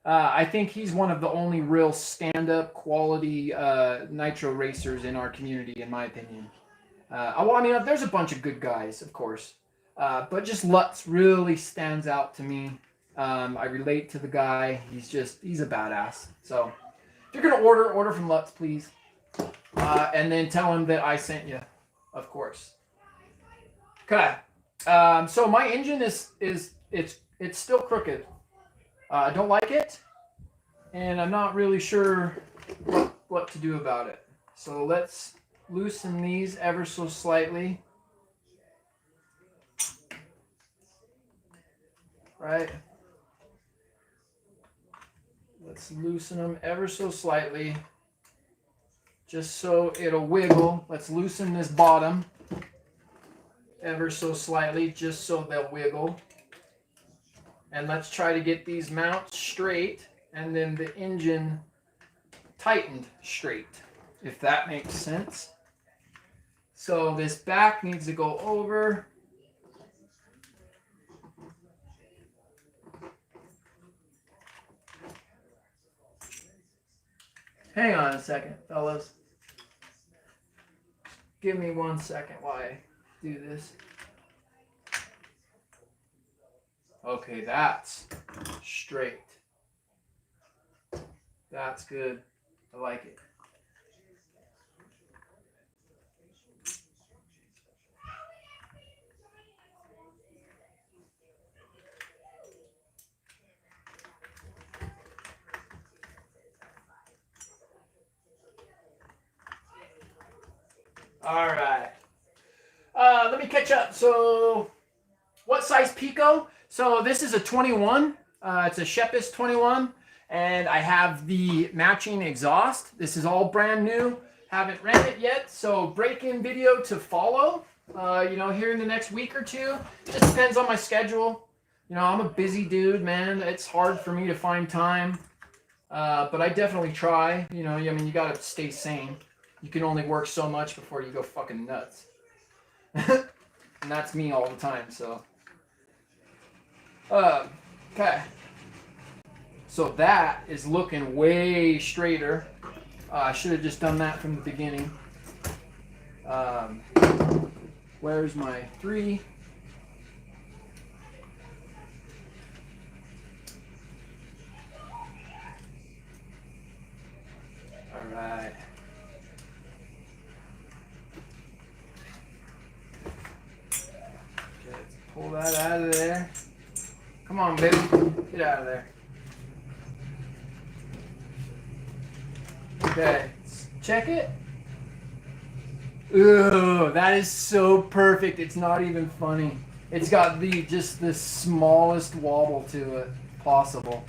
I think he's one of the only real stand-up quality nitro racers in our community, in my opinion. Well, I mean, there's a bunch of good guys, of course. But just Lutz really stands out to me. I relate to the guy. He's a badass. So if you're going to order from Lutz, please. And then tell him that I sent you, of course. Okay. So my engine is it's still crooked. I don't like it, and I'm not really sure what to do about it. So let's loosen these ever so slightly. Right. Let's loosen them ever so slightly, just so it'll wiggle. Let's loosen this bottom ever so slightly, just so they'll wiggle. And let's try to get these mounts straight and then the engine tightened straight, if that makes sense. So this back needs to go over. Hang on a second, fellas. Give me 1 second while I do this. Okay, that's straight. That's good. I like it. All right. Let me catch up. So, what size picco? So this is a 21. It's a Shepis 21, and I have the matching exhaust. This is all brand new. Haven't ran it yet, so break-in video to follow. Here in the next week or two. Just depends on my schedule. I'm a busy dude, man. It's hard for me to find time, but I definitely try. You gotta stay sane. You can only work so much before you go fucking nuts. And that's me all the time, so. Okay. So that is looking way straighter. I should have just done that from the beginning. Where's my 3? All right. Okay, let's pull that out of there. Come on, baby. Get out of there. Okay, let's check it. Ooh, that is so perfect. It's not even funny. It's got just the smallest wobble to it possible.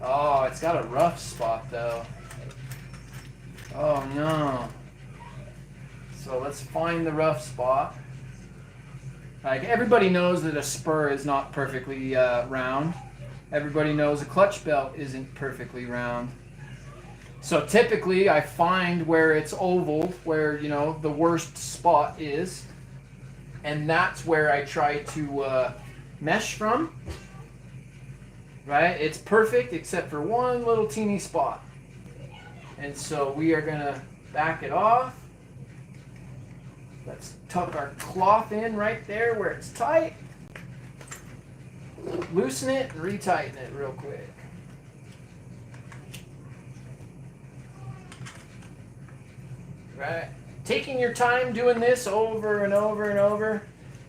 Oh, it's got a rough spot though. Oh no. So let's find the rough spot. Like, everybody knows that a spur is not perfectly round. Everybody knows a clutch belt isn't perfectly round. So typically I find where it's oval, where, the worst spot is. And that's where I try to mesh from. Right? It's perfect except for one little teeny spot. And so we are going to back it off. Let's tuck our cloth in right there where it's tight. Loosen it and retighten it real quick. Right. Taking your time doing this over and over and over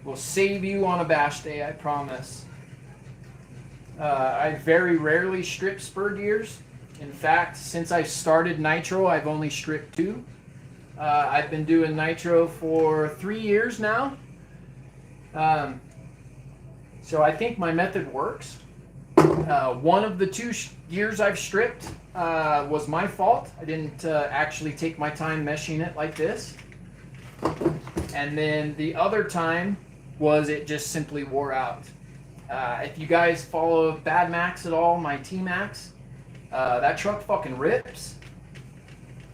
will save you on a bash day, I promise. I very rarely strip spur gears. In fact, since I started nitro, I've only stripped 2. I've been doing nitro for 3 years now. So I think my method works. One of the 2 gears I've stripped was my fault. I didn't actually take my time meshing it like this. And then the other time was it just simply wore out. If you guys follow Bad Max at all, my T-Max, that truck fucking rips.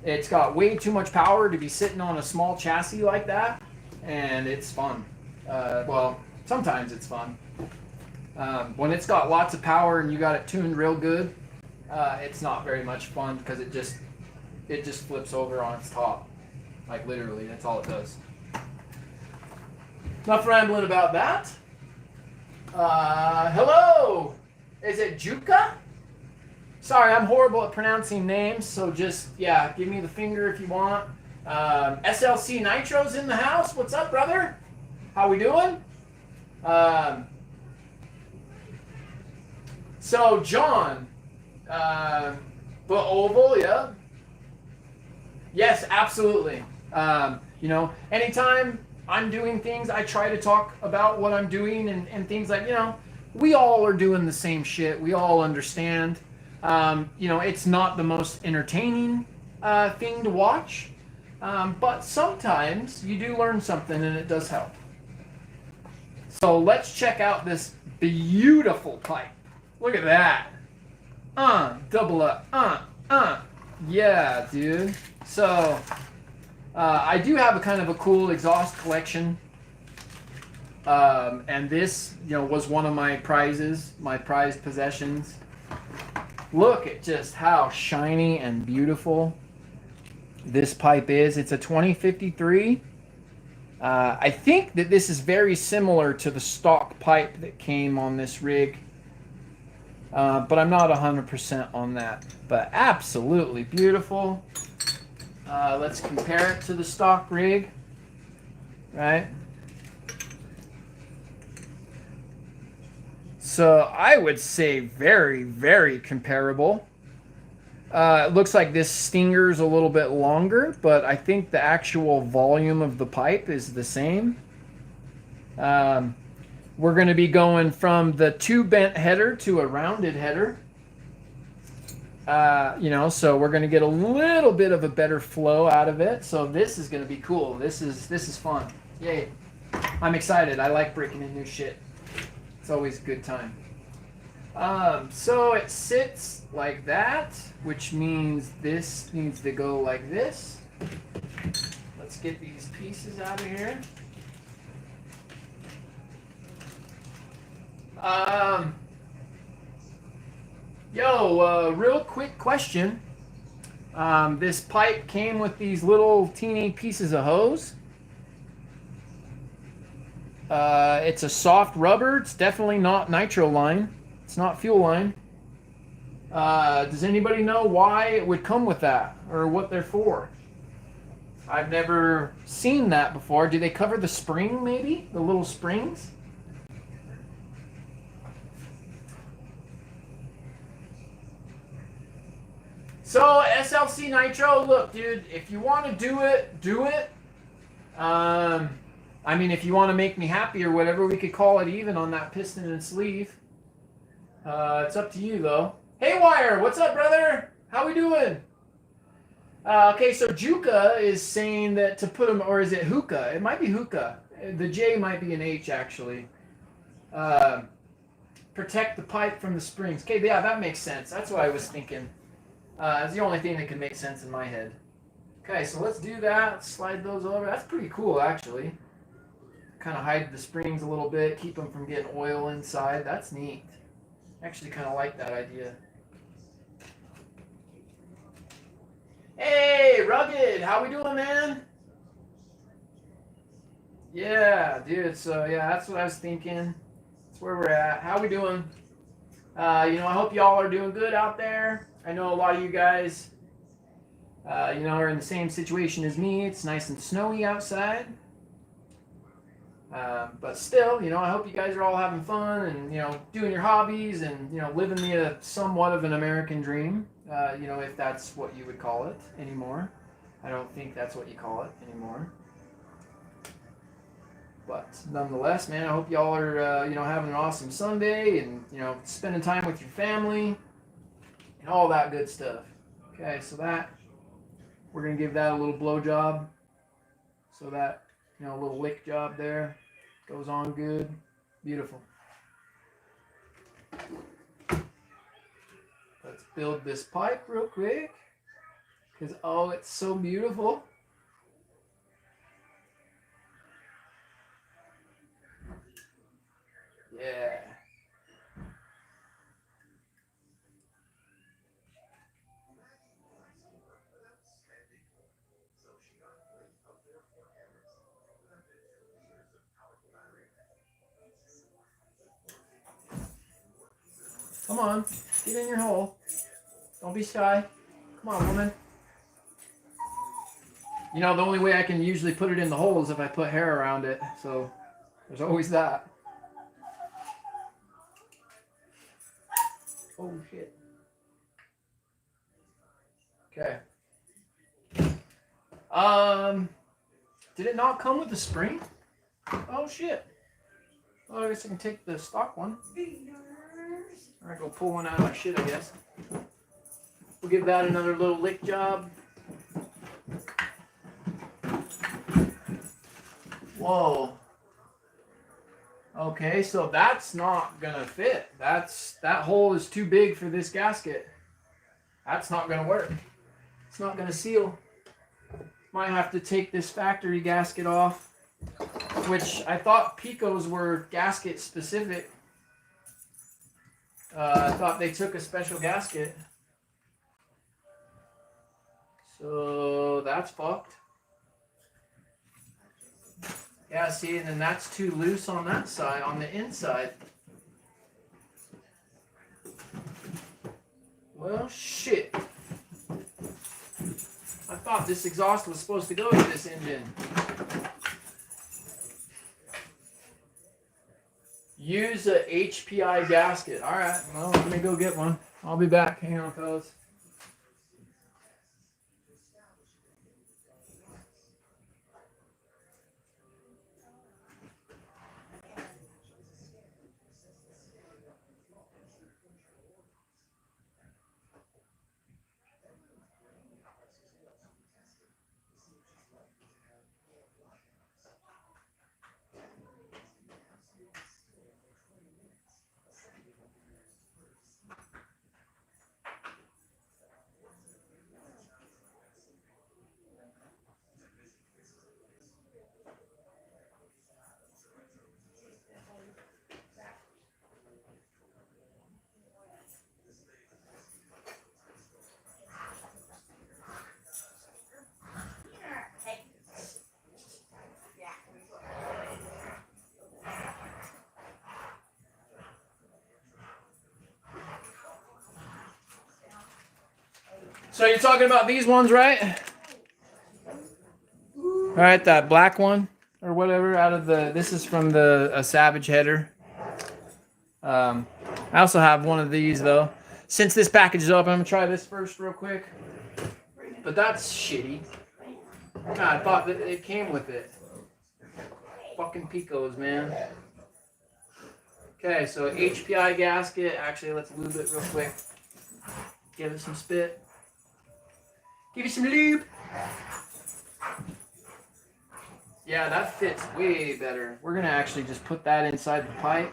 It's got way too much power to be sitting on a small chassis like that, and it's fun. Well, sometimes it's fun. When it's got lots of power and you got it tuned real good, it's not very much fun because it just flips over on its top. Like, literally, that's all it does. Enough rambling about that. Hello! Is it Juka? Sorry, I'm horrible at pronouncing names, so just, yeah, give me the finger if you want. SLC Nitro's in the house. What's up, brother? How we doing? So, John, but oval, yeah. Yes, absolutely. Anytime I'm doing things, I try to talk about what I'm doing and things like, we all are doing the same shit. We all understand. It's not the most entertaining thing to watch, but sometimes you do learn something and it does help. So let's check out this beautiful pipe. Look at that. Double up. Yeah, dude. So, I do have a kind of a cool exhaust collection. And this, was one of my prizes, my prized possessions. Look at just how shiny and beautiful this pipe is. It's a 2053. I think that this is very similar to the stock pipe that came on this rig. But I'm not 100% on that. But absolutely beautiful. Let's compare it to the stock rig. Right? So I would say very, very comparable. It looks like this stinger's a little bit longer, but I think the actual volume of the pipe is the same. We're going to be going from the 2-bent header to a rounded header. So we're going to get a little bit of a better flow out of it. So this is going to be cool. This is fun. Yay. I'm excited. I like breaking in new shit. It's always a good time. So it sits like that, which means this needs to go like this. Let's get these pieces out of here. Real quick question. This pipe came with these little teeny pieces of hose. It's a soft rubber. It's definitely not nitro line. It's not fuel line. Does anybody know why it would come with that or what they're for? I've never seen that before. Do they cover the spring maybe? The little springs? So SLC Nitro, look, dude, if you want to do it, do it. If you want to make me happy or whatever, we could call it even on that piston and sleeve. It's up to you, though. Hey, Wire, what's up, brother? How we doing? Okay, so Juka is saying that to put them, or is it hookah? It might be hookah. The J might be an H, actually. Protect the pipe from the springs. Okay, yeah, that makes sense. That's what I was thinking. It's the only thing that can make sense in my head. Okay, so let's do that. Slide those over. That's pretty cool, actually. Kind of hide the springs a little bit, keep them from getting oil inside. That's neat. Actually kind of like that idea. Hey, Rugged, how we doing, man? Yeah, dude, so yeah, that's what I was thinking. That's where we're at. How we doing? I hope y'all are doing good out there. I know a lot of you guys, are in the same situation as me. It's nice and snowy outside. But still, I hope you guys are all having fun and, doing your hobbies and, living the somewhat of an American dream, if that's what you would call it anymore. I don't think that's what you call it anymore. But nonetheless, man, I hope y'all are, having an awesome Sunday and, spending time with your family and all that good stuff. Okay, so we're going to give that a little blow job. So that, a little lick job there. Goes on good. Beautiful. Let's build this pipe real quick. Because, it's so beautiful. Yeah. Come on. Get in your hole. Don't be shy. Come on, woman. You know, the only way I can usually put it in the hole is if I put hair around it. So there's always that. Oh, shit. Okay. Did it not come with the spring? Oh, shit. Well, I guess I can take the stock one. Alright, go pull one out of my shit, I guess. We'll give that another little lick job. Whoa. Okay, so that's not gonna fit. That hole is too big for this gasket. That's not gonna work. It's not gonna seal. Might have to take this factory gasket off, which I thought Pico's were gasket specific. I thought they took a special gasket. So that's fucked. Yeah, see, and then that's too loose on that side, on the inside. Well, shit. I thought this exhaust was supposed to go to this engine. Use a HPI gasket. Alright, well, let me go get one. I'll be back. Hang on, fellas. So you're talking about these ones, right? All right, that black one or whatever out of the. This is from a Savage header. I also have one of these though. Since this package is open, I'm gonna try this first real quick. But that's shitty. God, I thought that it came with it. Fucking Picos, man. Okay, so HPI gasket. Actually, let's lube it real quick. Give it some spit. Give you some lube. Yeah, that fits way better. We're gonna actually just put that inside the pipe.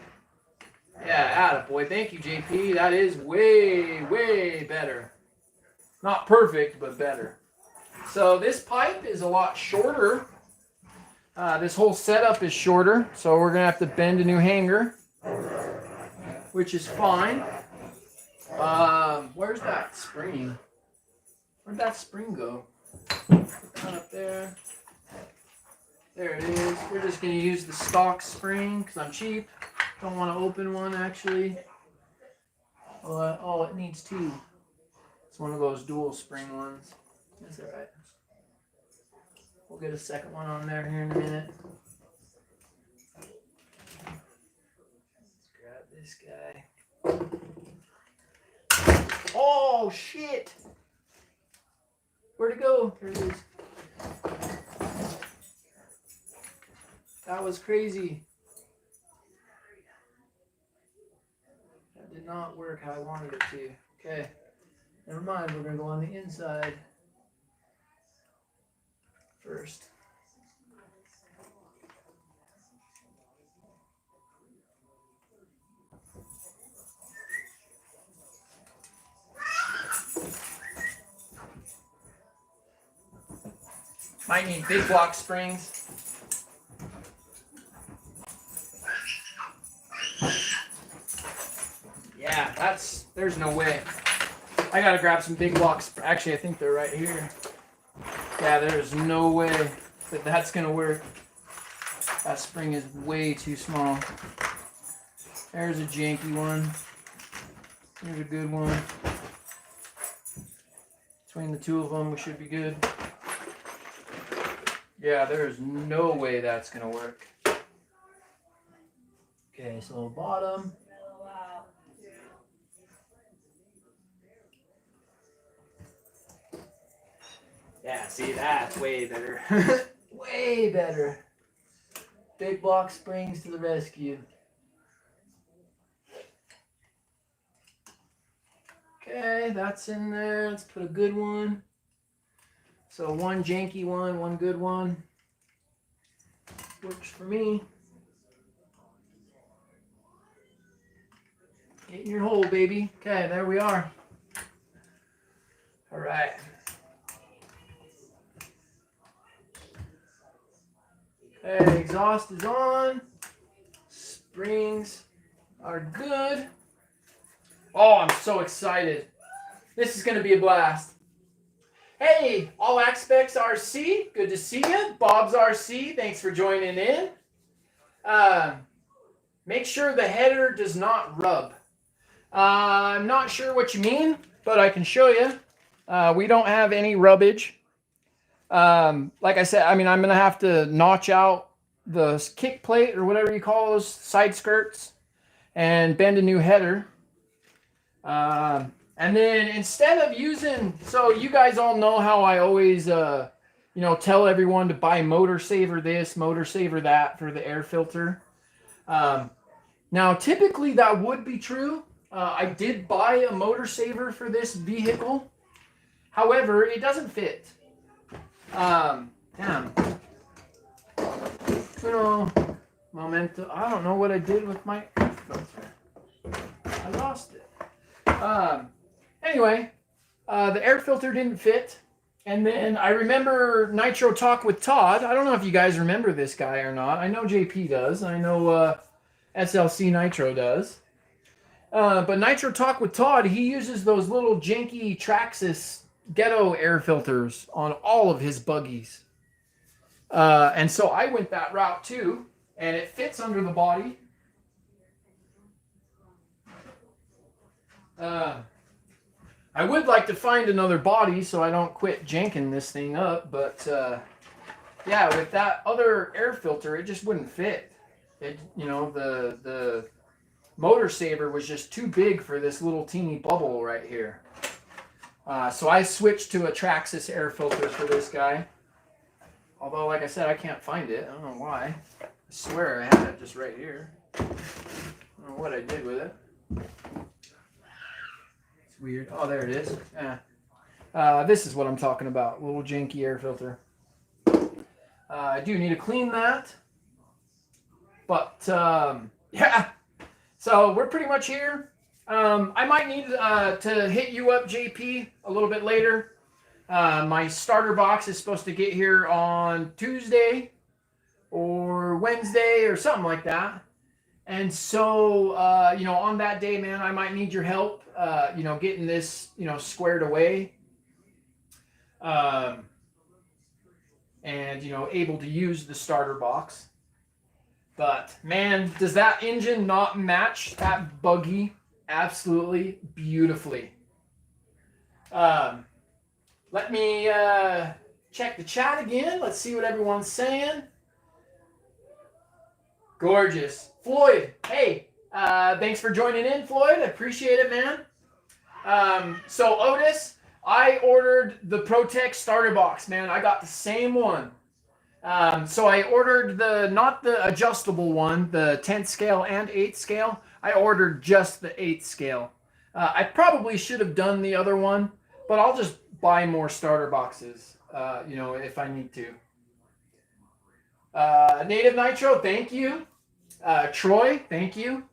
Yeah, attaboy. Thank you, JP. That is way, way better. Not perfect, but better. So this pipe is a lot shorter. This whole setup is shorter, so we're gonna have to bend a new hanger, which is fine. Where's that spring? Where'd that spring go? Put that up there. There it is. We're just going to use the stock spring because I'm cheap. Don't want to open one actually. Oh, it needs two. It's one of those dual spring ones. That's alright. We'll get a second one on there here in a minute. Let's grab this guy. Oh, shit! Where'd it go? There it is. That was crazy. That did not work how I wanted it to. Okay. Never mind, we're going to go on the inside first. Might need big block springs. Yeah, there's no way. I gotta grab some big blocks. Actually, I think they're right here. Yeah, there's no way that that's gonna work. That spring is way too small. There's a janky one. Here's a good one. Between the two of them, we should be good. Yeah, there's no way that's gonna work. Okay, so bottom. Yeah, see, that's way better. Way better. Big block springs to the rescue. Okay, that's in there. Let's put a good one. So one janky one, one good one. Works for me. Get in your hole, baby. Okay, there we are. All right. Okay, exhaust is on. Springs are good. Oh, I'm so excited. This is going to be a blast. Hey, All Aspects RC, good to see you. Bob's RC, thanks for joining in. Make sure the header does not rub. I'm not sure what you mean, but I can show you. We don't have any rubbage. Like I said, I mean, I'm going to have to notch out the kick plate or whatever you call those side skirts and bend a new header. And then instead of using, so you guys all know how I always, tell everyone to buy motor saver this, motor saver that for the air filter. Now, typically that would be true. I did buy a motor saver for this vehicle. However, it doesn't fit. Damn. Momento. I don't know what I did with my air filter. I lost it. Anyway, the air filter didn't fit. And then I remember Nitro Talk with Todd. I don't know if you guys remember this guy or not. I know JP does. I know SLC Nitro does. But Nitro Talk with Todd, he uses those little janky Traxxas ghetto air filters on all of his buggies. And so I went that route too. And it fits under the body. I would like to find another body so I don't quit janking this thing up, but yeah, with that other air filter, it just wouldn't fit. It, the motor saver was just too big for this little teeny bubble right here. So I switched to a Traxxas air filter for this guy. Although, like I said, I can't find it. I don't know why. I swear I had it just right here. I don't know what I did with it. Weird. Oh, there it is. Yeah. This is what I'm talking about. Little janky air filter. I do need to clean that. But, yeah. So we're pretty much here. I might need to hit you up, JP, a little bit later. My starter box is supposed to get here on Tuesday or Wednesday or something like that. And so, on that day, man, I might need your help, getting this, squared away. And, able to use the starter box. But, man, does that engine not match that buggy absolutely beautifully? Let me check the chat again. Let's see what everyone's saying. Gorgeous. Floyd, hey, thanks for joining in, Floyd. I appreciate it, man. So Otis, I ordered the ProTech starter box, man. I got the same one. So I ordered not the adjustable one, the 10th scale and 8th scale. I ordered just the 8th scale. I probably should have done the other one, but I'll just buy more starter boxes, if I need to. Native Nitro, thank you. Troy, thank you.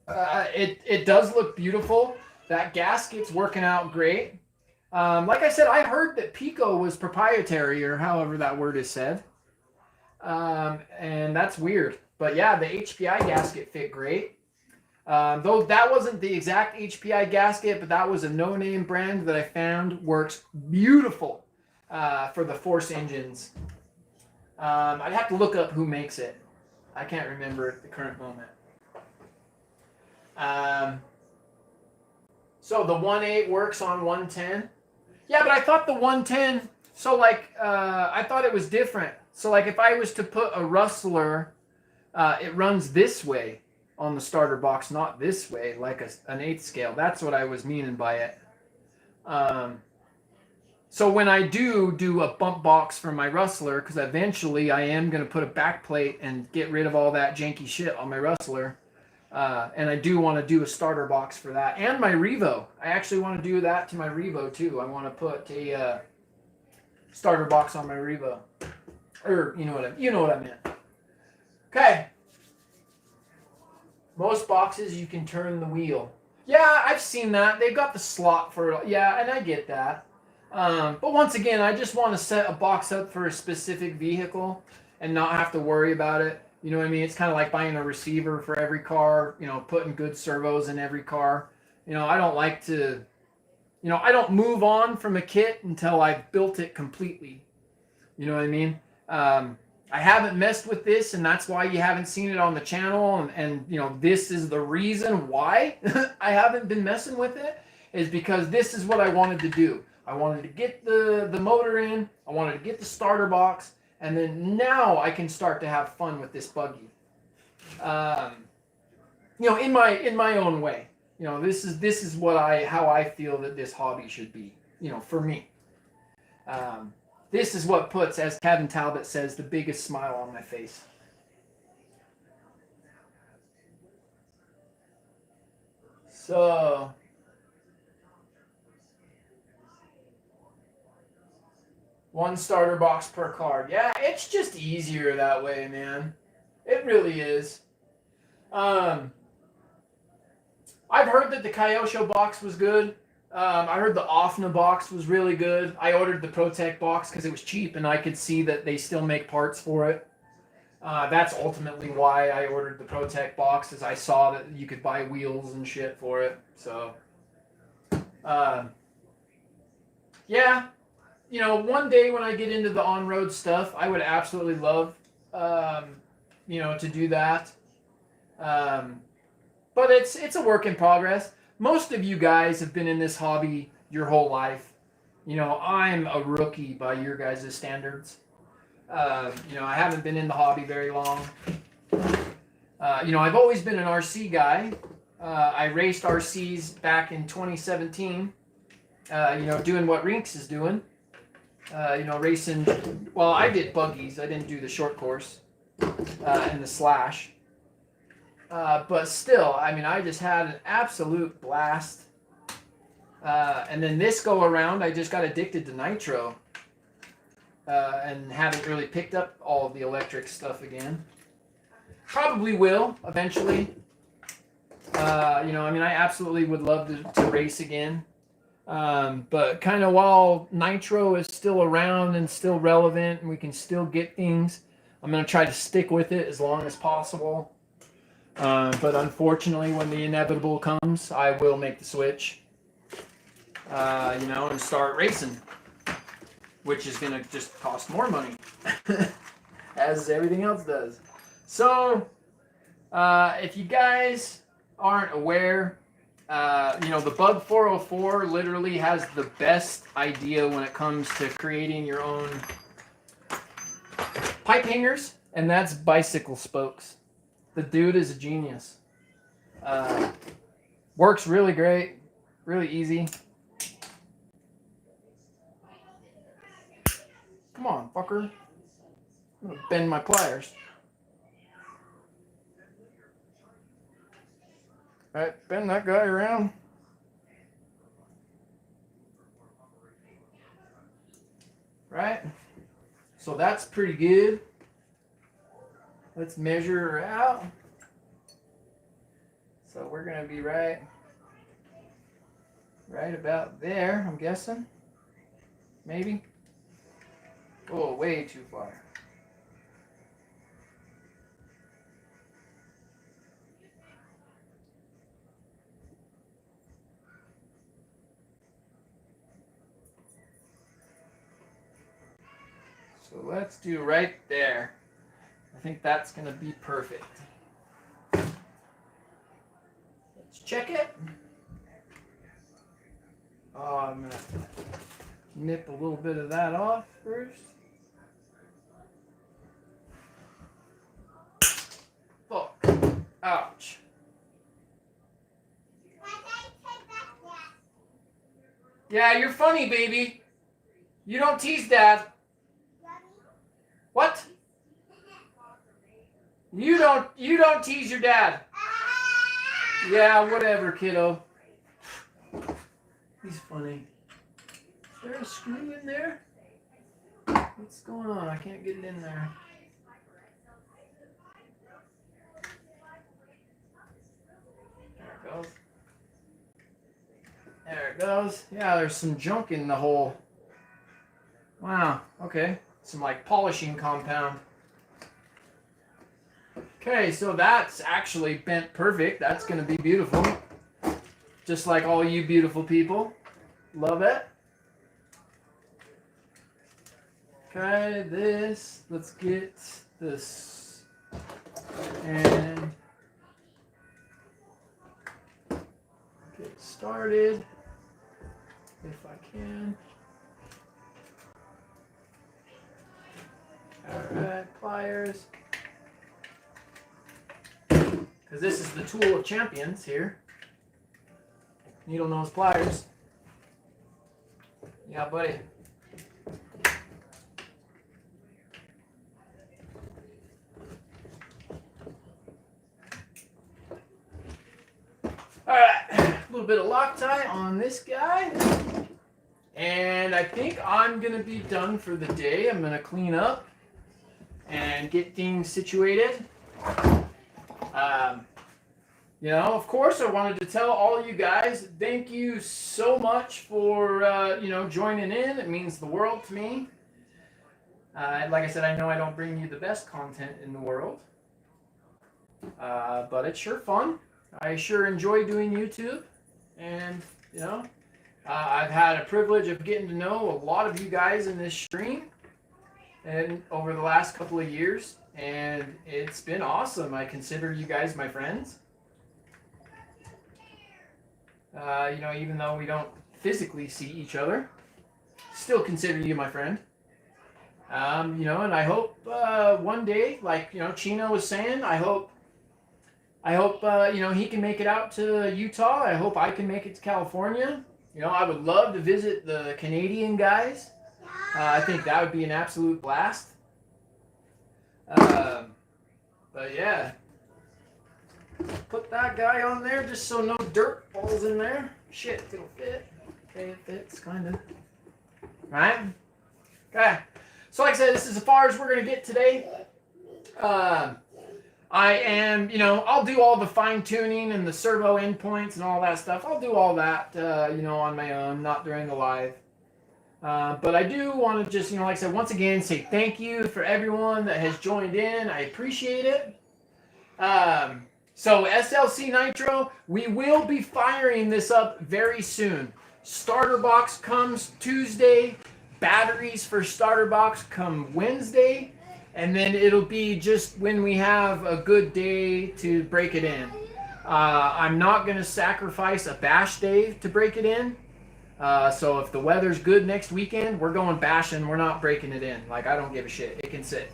It does look beautiful. That gasket's working out great. Like I said, I heard that picco was proprietary, or however that word is said. And that's weird. But yeah, the HPI gasket fit great. Though that wasn't the exact HPI gasket, but that was a no-name brand that I found works beautiful for the Force engines. I'd have to look up who makes it. I can't remember at the current moment. So the 1.8 works on 110. Yeah, but I thought the 110. So like, I thought it was different. So like, if I was to put a rustler, it runs this way on the starter box, not this way, like an 8th scale. That's what I was meaning by it. So when I do a bump box for my rustler, because eventually I am going to put a back plate and get rid of all that janky shit on my rustler. And I do want to do a starter box for that. And my Revo. I actually want to do that to my Revo too. I want to put a starter box on my Revo. Or, you know what I meant. Okay. Most boxes you can turn the wheel. Yeah, I've seen that. They've got the slot for it. Yeah, and I get that. But once again, I just want to set a box up for a specific vehicle and not have to worry about it. You know what I mean? It's kind of like buying a receiver for every car, you know, putting good servos in every car. You know, I don't like to, you know, I don't move on from a kit until I've built it completely. You know what I mean? I haven't messed with this, and that's why you haven't seen it on the channel. And you know, this is the reason why I haven't been messing with it, is because this is what I wanted to do. I wanted to get the motor in. I wanted to get the starter box. And then now I can start to have fun with this buggy. You know, in my own way. You know, this is how I feel that this hobby should be. You know, for me. This is what puts, as Kevin Talbot says, the biggest smile on my face. So, one starter box per card. Yeah, it's just easier that way, man. It really is. I've heard that the Kyosho box was good. I heard the Offna box was really good. I ordered the Protec box because it was cheap and I could see that they still make parts for it. That's ultimately why I ordered the Protec box, is I saw that you could buy wheels and shit for it. So, yeah. You know, one day when I get into the on-road stuff, I would absolutely love, you know, to do that. But it's a work in progress. Most of you guys have been in this hobby your whole life. You know, I'm a rookie by your guys' standards. You know, I haven't been in the hobby very long. You know, I've always been an RC guy. I raced RCs back in 2017. You know, doing what Rinks is doing. You know, racing. Well, I did buggies. I didn't do the short course and the slash. But still, I mean, I just had an absolute blast. And then this go around, I just got addicted to nitro. And haven't really picked up all of the electric stuff again. Probably will eventually. You know, I mean, I absolutely would love to race again. But kind of while nitro is still around and still relevant and we can still get things, I'm going to try to stick with it as long as possible. But unfortunately, when the inevitable comes, I will make the switch, you know, and start racing, which is going to just cost more money, as everything else does. So, if you guys aren't aware, you know, the Bug 404 literally has the best idea when it comes to creating your own pipe hangers, and that's bicycle spokes. The dude is a genius. Works really great, really easy. Come on, fucker. I'm gonna bend my pliers. Alright, bend that guy around. Right? So that's pretty good. Let's measure her out. So we're going to be right about there, I'm guessing. Maybe. Oh, way too far. So let's do right there. I think that's going to be perfect. Let's check it. I'm gonna nip a little bit of that off first. Fuck. Ouch. Yeah, you're funny, baby. You don't tease Dad. What? You don't tease your dad. Yeah, whatever, kiddo. He's funny. Is there a screw in there? What's going on? I can't get it in there. There it goes. There it goes. Yeah, there's some junk in the hole. Wow, okay. Some like polishing compound. Okay, so that's actually bent perfect. That's going to be beautiful. Just like all you beautiful people. Love it. Okay, this. Let's get this. And get started. If I can. Alright, pliers. Because this is the tool of champions here. Needle nose pliers. Yeah, buddy. Alright, a little bit of Loctite on this guy. And I think I'm going to be done for the day. I'm going to clean up and get things situated. You know, of course, I wanted to tell all you guys, thank you so much for, you know, joining in. It means the world to me. Like I said, I know I don't bring you the best content in the world. But it's sure fun. I sure enjoy doing YouTube. And, you know, I've had a privilege of getting to know a lot of you guys in this stream and over the last couple of years. And it's been awesome. I consider you guys my friends. You know, even though we don't physically see each other, still consider you my friend. You know, and I hope one day, like, you know, Chino was saying, I hope, you know, he can make it out to Utah. I hope I can make it to California. You know, I would love to visit the Canadian guys. I think that would be an absolute blast. But yeah, put that guy on there just so no dirt falls in there. Shit, it'll fit. Okay, it fits, kind of. Right? Okay. So like I said, this is as far as we're going to get today. I am, you know, I'll do all the fine tuning and the servo endpoints and all that stuff. I'll do all that, you know, on my own, not during the live. But I do want to just, you know, like I said, once again, say thank you for everyone that has joined in. I appreciate it. So SLC Nitro, we will be firing this up very soon. Starter box comes Tuesday. Batteries for starter box come Wednesday. And then it'll be just when we have a good day to break it in. I'm not going to sacrifice a bash day to break it in. So if the weather's good next weekend, we're going bashing. We're not breaking it in. Like, I don't give a shit. It can sit.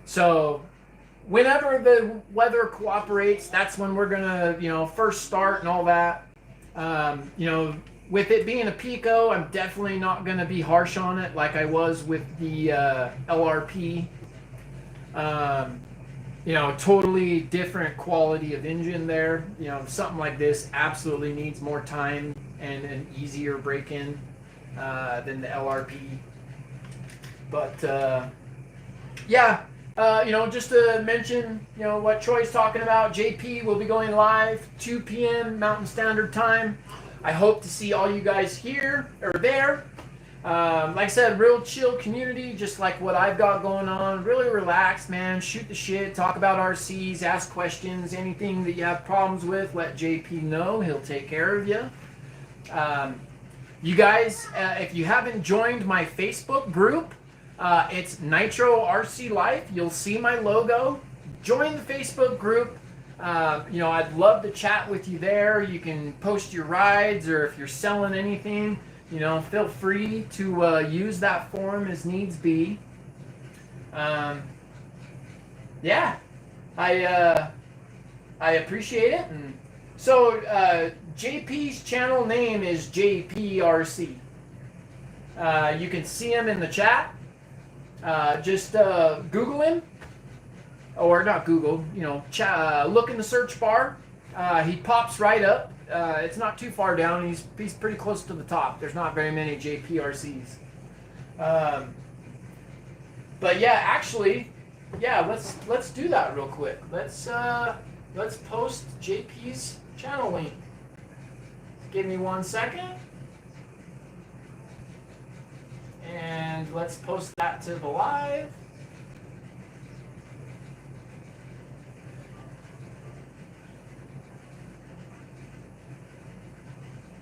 So whenever the weather cooperates, that's when we're going to, you know, first start and all that. You know, with it being a picco, I'm definitely not going to be harsh on it like I was with the LRP. You know, totally different quality of engine there. You know, something like this absolutely needs more time and an easier break-in than the LRP. But, yeah, you know, just to mention, you know, what Troy's talking about, JP will be going live 2 p.m. Mountain Standard Time. I hope to see all you guys here or there. Like I said, real chill community, just like what I've got going on. Really relaxed, man. Shoot the shit, talk about RCs, ask questions, anything that you have problems with, let JP know. He'll take care of you. You guys, if you haven't joined my Facebook group, it's Nitro RC Life. You'll see my logo. Join the Facebook group. You know, I'd love to chat with you there. You can post your rides, or if you're selling anything, you know, feel free to use that form as needs be. Yeah, I appreciate it. And so JP's channel name is JPRC. You can see him in the chat. Just Google him, or not Google. You know, look in the search bar. He pops right up. It's not too far down. He's pretty close to the top. There's not very many JPRCs. But yeah, actually, yeah, let's do that real quick. Let's post JP's channel link. Give me 1 second. And let's post that to the live.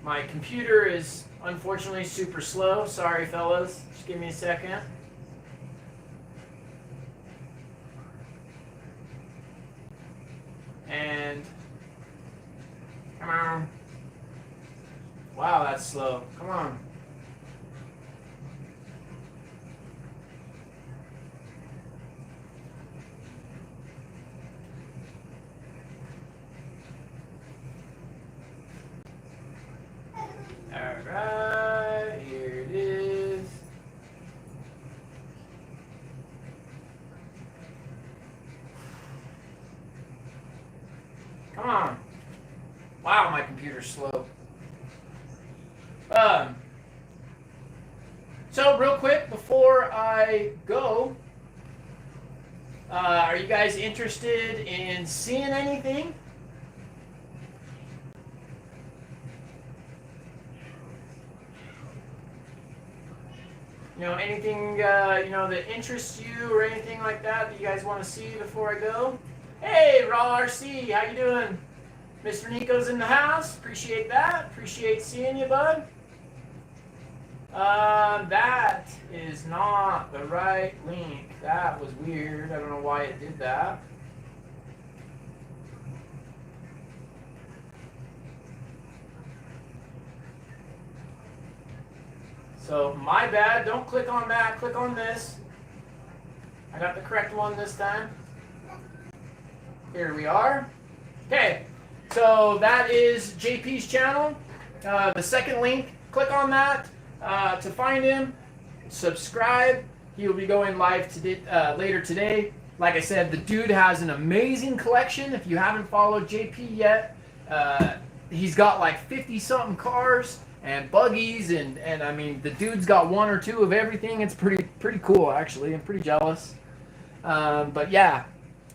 My computer is unfortunately super slow. Sorry, fellas. Just give me a second. And come on. Wow, that's slow. Come on. Alright, here it is. Come on. Wow, my computer's slow. So real quick before I go, are you guys interested in seeing anything? You know, anything you know, that interests you or anything like that you guys want to see before I go? Hey, Raw RC, how you doing? Mr. Nico's in the house. Appreciate that. Appreciate seeing you, bud. That is not the right link. That was weird. I don't know why it did that. So my bad. Don't click on that. Click on this. I got the correct one this time. Here we are. Okay. So that is JP's channel. The second link. Click on that to find him. Subscribe. He will be going live today, later today. Like I said, the dude has an amazing collection. If you haven't followed JP yet, he's got like 50-something cars and buggies, and I mean, the dude's got one or two of everything. It's pretty cool, actually. I'm pretty jealous. But yeah,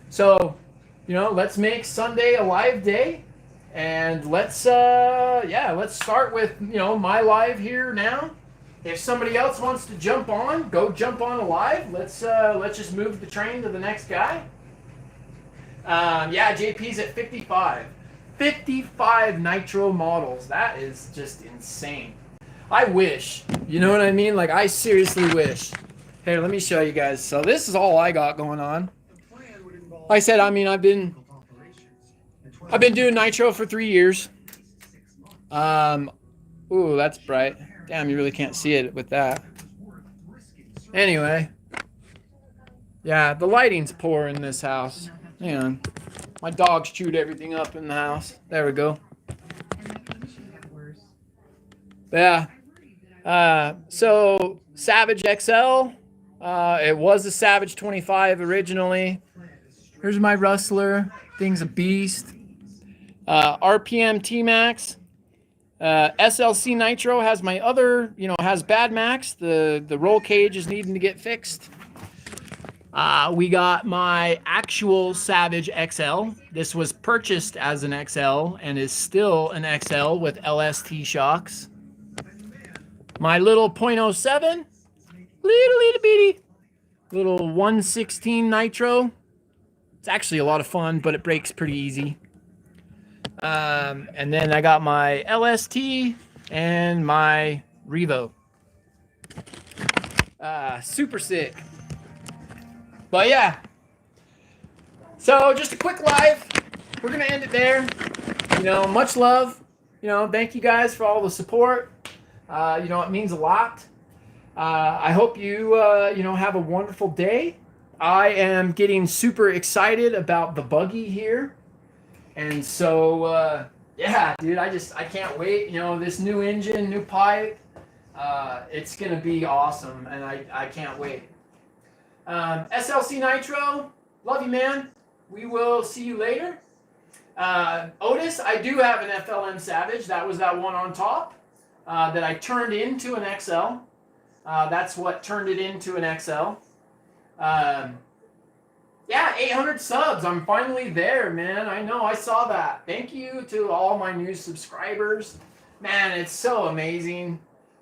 so you know, let's make Sunday a live day, and let's start with, you know, my live here now. If somebody else wants to jump on, go jump on a live. Let's just move the train to the next guy. Yeah, JP's at 55. 55 nitro models. That is just insane. I wish. You know what I mean? Like, I seriously wish. Here, let me show you guys. So this is all I got going on. Like I said, I mean, I've been doing nitro for 3 years. Ooh, that's bright. Damn, you really can't see it with that. Anyway. Yeah, the lighting's poor in this house. Hang on. My dogs chewed everything up in the house. There we go. Yeah. So, Savage XL. It was a Savage 25 originally. Here's my Rustler. Thing's a beast. RPM T-Max. SLC Nitro has my other, you know, has Bad Max. The roll cage is needing to get fixed. We got my actual Savage XL. This was purchased as an XL and is still an XL with LST shocks. My little .07, little bitty, little 116 Nitro. It's actually a lot of fun, but it breaks pretty easy. And then I got my LST and my Revo. Super sick. But yeah. So just a quick live. we're going to end it there. You know, much love. You know, thank you guys for all the support. You know, it means a lot. I hope you, you know, have a wonderful day. I am getting super excited about the Buggy here. And so, yeah, dude, I can't wait. You know, this new engine, new pipe, it's going to be awesome. And I can't wait. SLC Nitro, love you, man. We will see you later. Otis, I do have an FLM Savage. That was that one on top that I turned into an XL. That's what turned it into an XL. Yeah, 800 subs. I'm finally there, man. I know. I saw that. Thank you to all my new subscribers. Man, it's so amazing.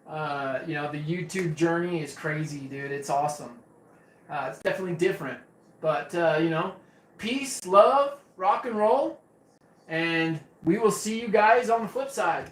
You know, the YouTube journey is crazy, dude. It's awesome. It's definitely different. But, you know, peace, love, rock and roll. And we will see you guys on the flip side.